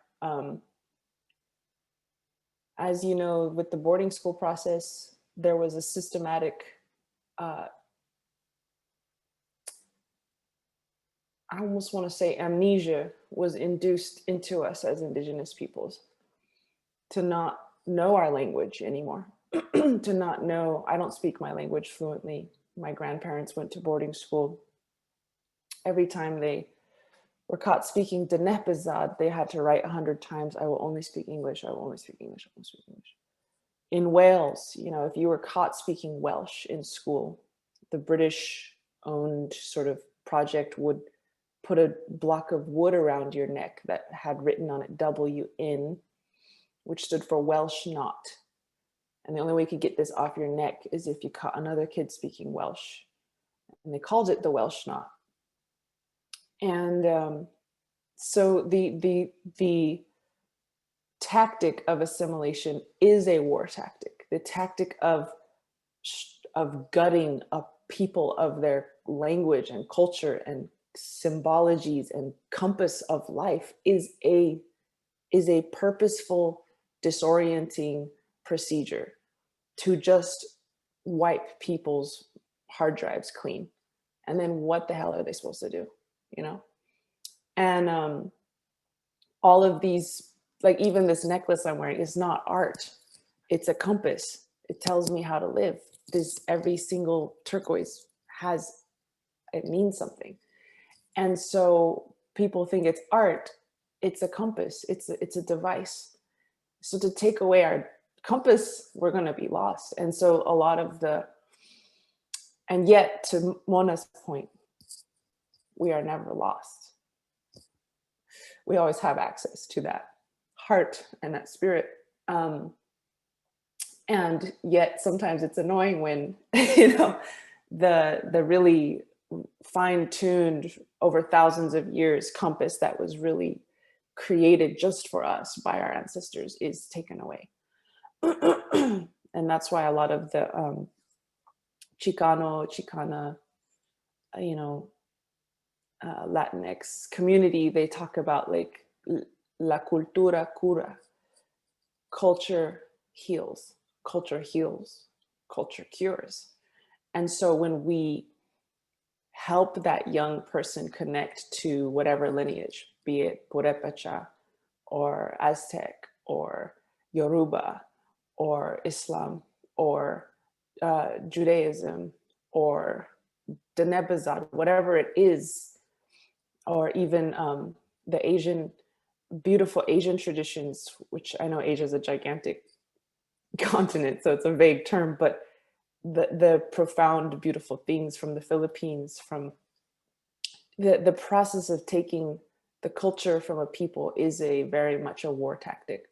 As you know, with the boarding school process, there was a systematic, I almost want to say amnesia was induced into us as Indigenous peoples to not know our language anymore, to not know, I don't speak my language fluently. My grandparents went to boarding school. Every time they were caught speaking Denepizad, they had to write 100 times, I will only speak English, I will only speak English, I will only speak English. In Wales, you know, if you were caught speaking Welsh in school, the British owned sort of project would put a block of wood around your neck that had written on it WN, which stood for Welsh not. And the only way you could get this off your neck is if you caught another kid speaking Welsh. And they called it the Welsh not. And so the tactic of assimilation is a war tactic. The tactic of gutting a people of their language and culture and symbologies and compass of life is a purposeful, disorienting procedure to just wipe people's hard drives clean. And then what the hell are they supposed to do, you know? And all of these, like even this necklace I'm wearing is not art. It's a compass. It tells me how to live. Every single turquoise it means something. And so people think it's art. It's a compass. It's a device. So to take away our compass, we're going to be lost. And so a lot of and yet to Mona's point, we are never lost. We always have access to that heart and that spirit. And yet sometimes it's annoying when, you know, the really fine-tuned over thousands of years compass that was really created just for us by our ancestors is taken away. And that's why a lot of the Chicana, you know, Latinx community, they talk about like la cultura cura. Culture heals, culture cures. And so when we help that young person connect to whatever lineage, be it Purepecha or Aztec or Yoruba or Islam or Judaism or Denebazad, whatever it is, or even the beautiful Asian traditions, which I know Asia is a gigantic continent, so it's a vague term, but the profound, beautiful things from the Philippines, from the process of taking the culture from a people is very much a war tactic.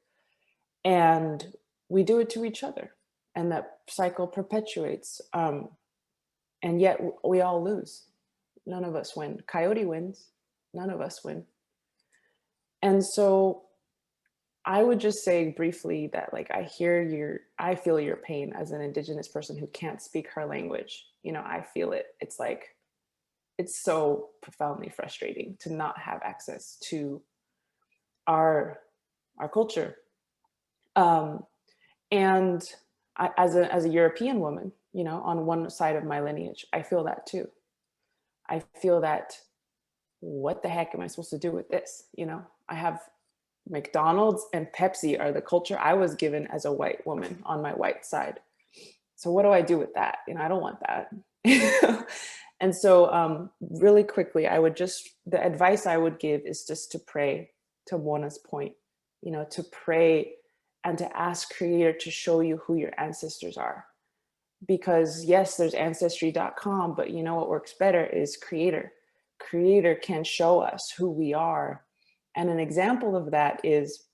And we do it to each other, and that cycle perpetuates. And yet we all lose. None of us win. Coyote wins. None of us win. And so I would just say briefly that, like, I feel your pain as an Indigenous person who can't speak her language. You know, I feel it. It's like, it's so profoundly frustrating to not have access to our culture. And as a European woman, you know, on one side of my lineage, I feel that too. I feel that, what the heck am I supposed to do with this? You know, I have McDonald's and Pepsi are the culture I was given as a white woman on my white side. So what do I do with that? You know, I don't want that. And so really quickly, the advice I would give is just to pray, to Mona's point, you know, to pray and to ask Creator to show you who your ancestors are. Because yes, there's ancestry.com, but you know what works better is Creator. Creator can show us who we are. And an example of that is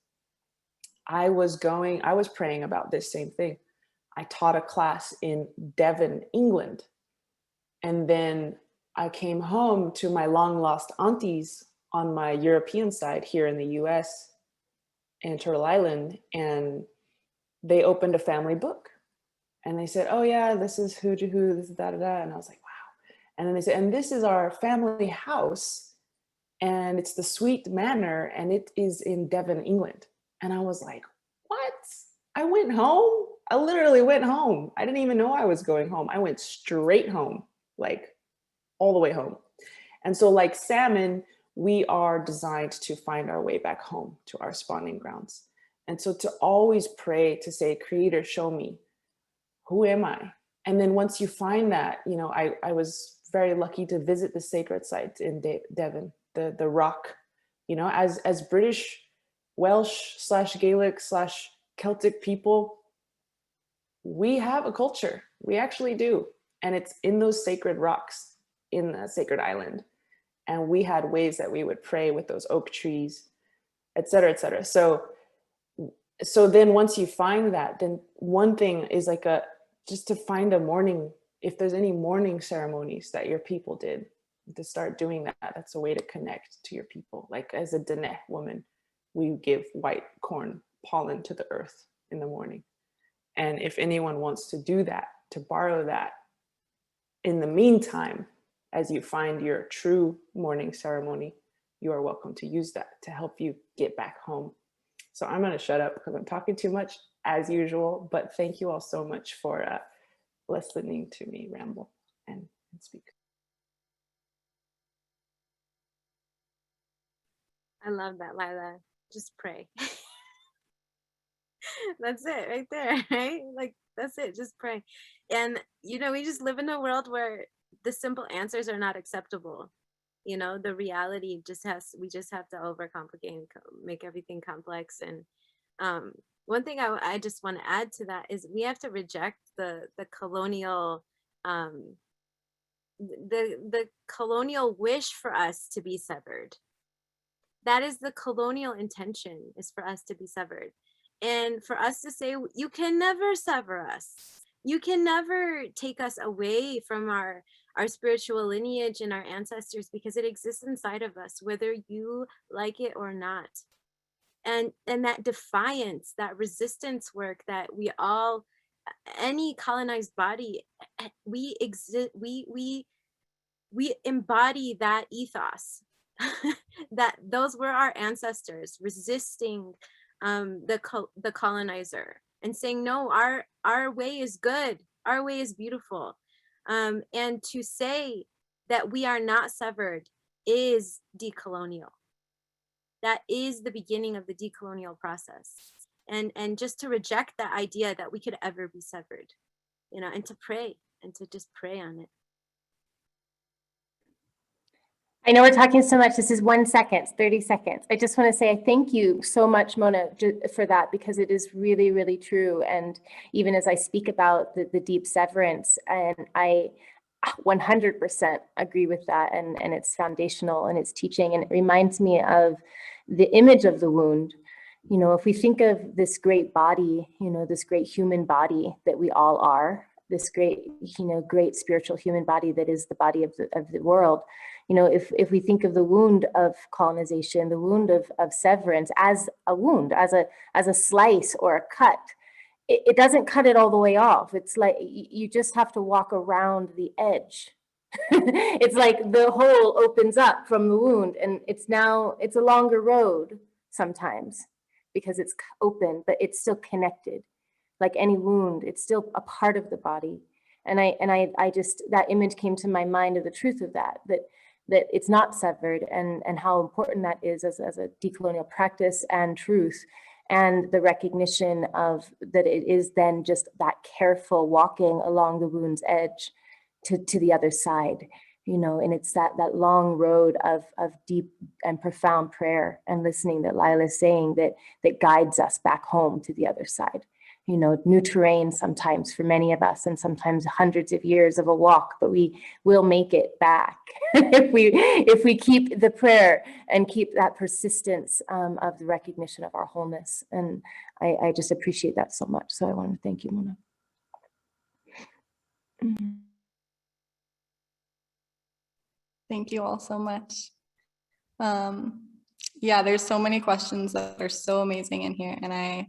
I was praying about this same thing. I taught a class in Devon, England. And then I came home to my long lost aunties on my European side here in the US. in Turtle Island, and they opened a family book. And they said, oh yeah, this is who to who, this is da da da. And I was like, wow. And then they said, and this is our family house, and it's the Sweet Manor, and it is in Devon, England. And I was like, what? I went home. I literally went home. I didn't even know I was going home. I went straight home, like all the way home. And so like salmon, we are designed to find our way back home to our spawning grounds. And so to always pray, to say, Creator, show me, who am I? And then once you find that, you know, I was very lucky to visit the sacred sites in Devon, the rock, you know, as British, Welsh / Gaelic / Celtic people, we have a culture. We actually do. And it's in those sacred rocks in the sacred island. And we had ways that we would pray with those oak trees, et cetera, et cetera. So then once you find that, then one thing is like just to find a morning, if there's any morning ceremonies that your people did, to start doing that. That's a way to connect to your people. Like as a Dene woman, we give white corn pollen to the earth in the morning. And if anyone wants to do that, to borrow that in the meantime, as you find your true morning ceremony, you are welcome to use that to help you get back home. So I'm going to shut up because I'm talking too much as usual, but thank you all so much for listening to me ramble and speak. I love that, Lyla. Just pray. That's it right there, right? Like, that's it. Just pray. And, you know, we just live in a world where the simple answers are not acceptable. You know, the reality we just have to overcomplicate and make everything complex. And one thing I just want to add to that is we have to reject the colonial, the colonial wish for us to be severed. That is the colonial intention, is for us to be severed. And for us to say, you can never sever us. You can never take us away from our spiritual lineage and our ancestors, because it exists inside of us, whether you like it or not. And that defiance, that resistance work that we all, any colonized body, we exist, we embody that ethos. That those were our ancestors resisting the colonizer and saying, no, our way is good, our way is beautiful. And to say that we are not severed is decolonial. That is the beginning of the decolonial process. And just to reject that idea that we could ever be severed, you know, and to pray, and to just pray on it. I know we're talking so much. This is 1 second, 30 seconds. I just want to say thank you so much, Mona, for that, because it is really, really true. And even as I speak about the deep severance, and I 100% agree with that, and it's foundational and it's teaching, and it reminds me of the image of the wound. You know, if we think of this great body, you know, this great human body that we all are, this great, you know, great spiritual human body that is the body of the world. You know, if we think of the wound of colonization, the wound of severance as a wound, as a slice or a cut, it doesn't cut it all the way off. It's like you just have to walk around the edge. It's like the hole opens up from the wound, and it's a longer road sometimes because it's open, but it's still connected. Like any wound, it's still a part of the body. And I just, that image came to my mind of the truth of that it's not severed, and how important that is as a decolonial practice and truth, and the recognition of that it is then just that careful walking along the wound's edge to the other side, you know, and it's that long road of deep and profound prayer and listening that Lyla is saying that guides us back home to the other side. You know, new terrain sometimes for many of us, and sometimes hundreds of years of a walk, but we will make it back if we keep the prayer and keep that persistence of the recognition of our wholeness. And I just appreciate that so much. So I want to thank you, Mona. Thank you all so much. yeah, there's so many questions that are so amazing in here. And I,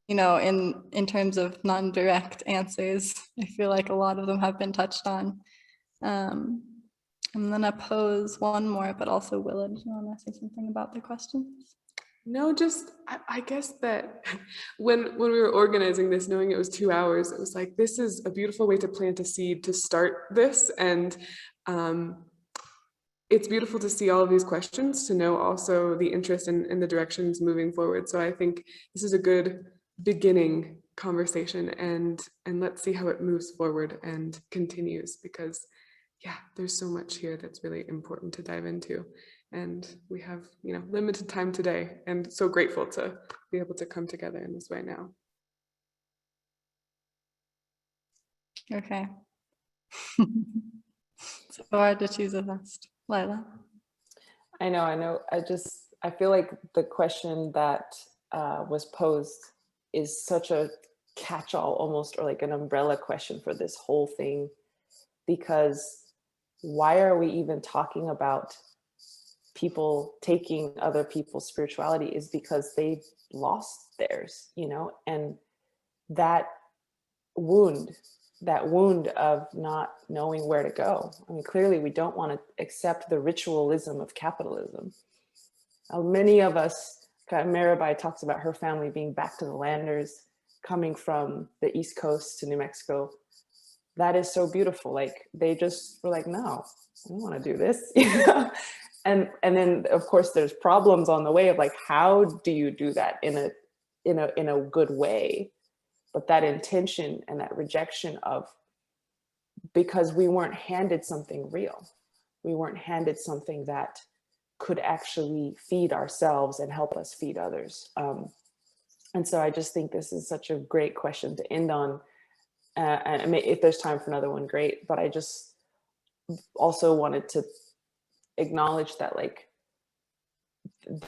in terms of non-direct answers, I feel like a lot of them have been touched on. I'm gonna pose one more, but also Willa, do you want to say something about the questions? No, just I guess that when we were organizing this, knowing it was 2 hours, it was like, this is a beautiful way to plant a seed to start this. And it's beautiful to see all of these questions, to know also the interest in the directions moving forward. So I think this is a good beginning conversation, and let's see how it moves forward and continues, because yeah, there's so much here that's really important to dive into. And we have, limited time today, and so grateful to be able to come together in this way now. Okay. So hard to choose a last. Lyla. I know. I feel like the question that was posed is such a catch-all almost, or like an umbrella question for this whole thing, because why are we even talking about people taking other people's spirituality? Is because they've lost theirs, and that wound of not knowing where to go. I mean, clearly we don't want to accept the ritualism of capitalism. Many of us, Mirabai talks about her family being back to the landers, coming from the East Coast to New Mexico. That is so beautiful. Like, they just were like, no, I don't want to do this. And then of course there's problems on the way of like, how do you do that in a good way? But that intention and that rejection of, because we weren't handed something real. We weren't handed something that could actually feed ourselves and help us feed others. And so I just think this is such a great question to end on. And if there's time for another one, great. But I just also wanted to acknowledge that, like,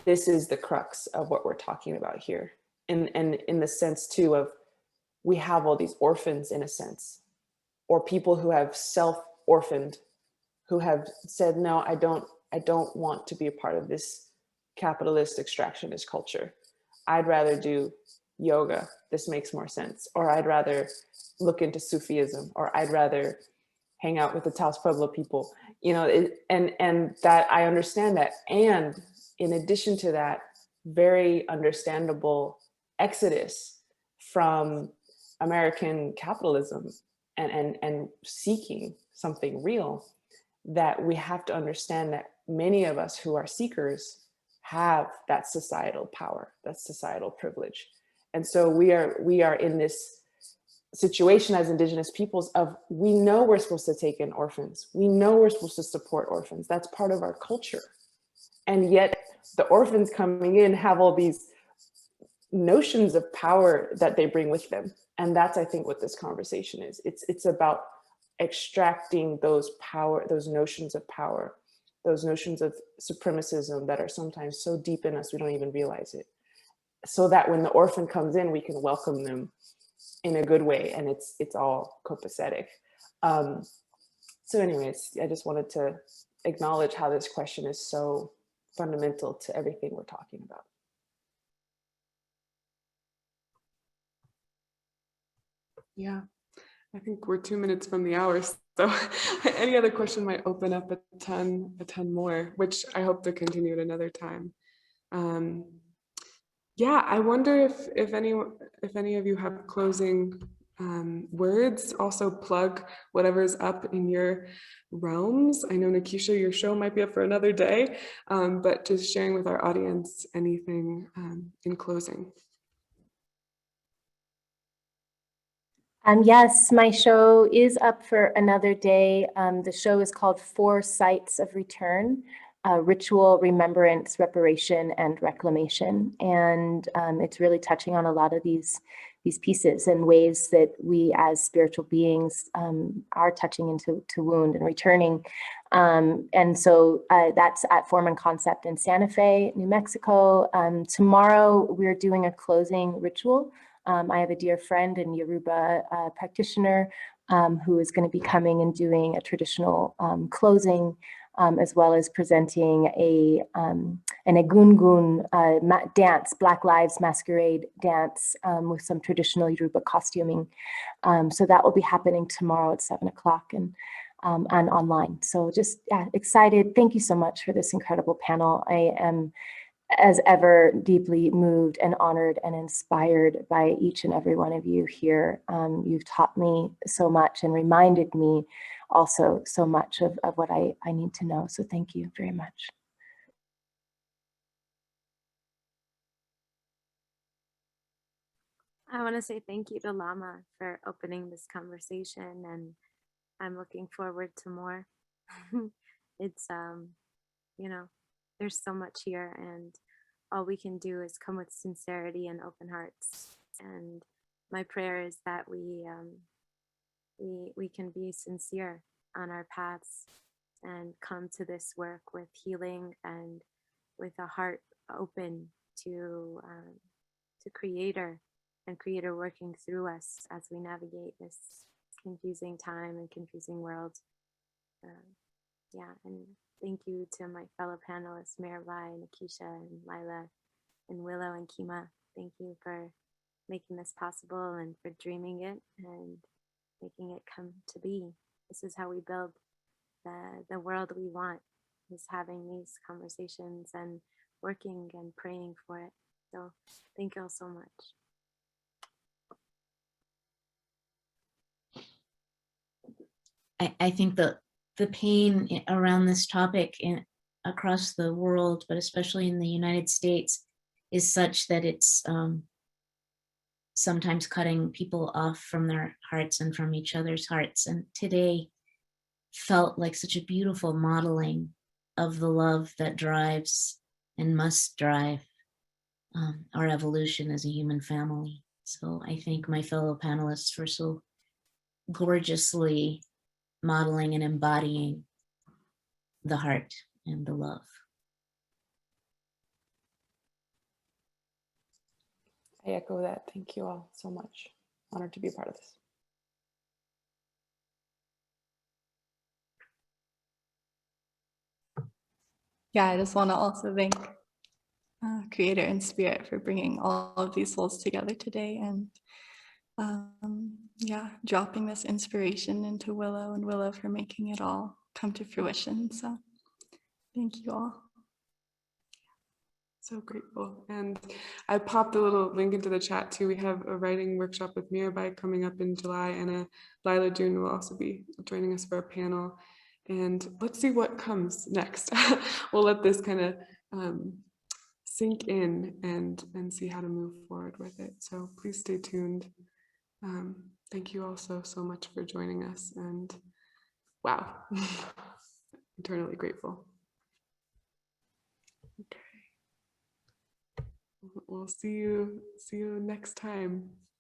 this is the crux of what we're talking about here. And in the sense too of, we have all these orphans in a sense, or people who have self-orphaned, who have said, no, I don't want to be a part of this capitalist extractionist culture. I'd rather do yoga. This makes more sense. Or I'd rather look into Sufism, or I'd rather hang out with the Taos Pueblo people, and that I understand that. And in addition to that, very understandable exodus from American capitalism and seeking something real, that we have to understand that many of us who are seekers have that societal power, that societal privilege. And so we are in this situation as Indigenous peoples of, we know we're supposed to take in orphans. We know we're supposed to support orphans. That's part of our culture. And yet the orphans coming in have all these notions of power that they bring with them. And that's, I think, what this conversation is. It's about extracting those notions of power, those notions of supremacism that are sometimes so deep in us we don't even realize it, so that when the orphan comes in, we can welcome them in a good way, and it's all copacetic. So anyways, I just wanted to acknowledge how this question is so fundamental to everything we're talking about. Yeah, I think we're 2 minutes from the hour, so any other question might open up a ton more, which I hope to continue at another time. Yeah, I wonder if any of you have closing words. Also plug whatever's up in your realms. I know, Nikesha, your show might be up for another day, but just sharing with our audience anything in closing. Yes, my show is up for another day. The show is called 4 Sites of Return, Ritual, Remembrance, Reparation, and Reclamation. And it's really touching on a lot of these pieces and ways that we as spiritual beings are touching into wound and returning. And so that's at Form and Concept in Santa Fe, New Mexico. Tomorrow, we're doing a closing ritual. I have a dear friend and Yoruba practitioner who is going to be coming and doing a traditional closing as well as presenting an egungun dance, Black Lives Masquerade dance with some traditional Yoruba costuming. So that will be happening tomorrow at 7 o'clock and online. So just excited. Thank you so much for this incredible panel. I am, as ever, deeply moved and honored and inspired by each and every one of you here. You've taught me so much and reminded me also so much of what I need to know. So thank you very much. I want to say thank you to Lama for opening this conversation, and I'm looking forward to more. It's, you know, there's so much here, and all we can do is come with sincerity and open hearts. And my prayer is that we can be sincere on our paths and come to this work with healing and with a heart open to Creator, and Creator working through us as we navigate this confusing time and confusing world. Yeah, and thank you to my fellow panelists, Mirabai, Nikesha, and Lyla, and Willow, and Kima. Thank you for making this possible and for dreaming it and making it come to be. This is how we build the world we want, is having these conversations and working and praying for it. So thank you all so much. I think the pain around this topic across the world, but especially in the United States, is such that it's sometimes cutting people off from their hearts and from each other's hearts. And today felt like such a beautiful modeling of the love that drives and must drive our evolution as a human family. So I thank my fellow panelists for so gorgeously modeling and embodying the heart and the love. I echo that. Thank you all so much. Honored to be a part of this. Yeah, I just want to also thank Creator and Spirit for bringing all of these souls together today, and yeah, dropping this inspiration into Willow, and Willow for making it all come to fruition. So thank you all. So grateful. And I popped a little link into the chat too. We have a writing workshop with Mirabai coming up in July, and Lyla June will also be joining us for a panel. And let's see what comes next. We'll let this kind of sink in and see how to move forward with it. So please stay tuned. Thank you all so much for joining us, and wow, eternally grateful. Okay. We'll see you next time.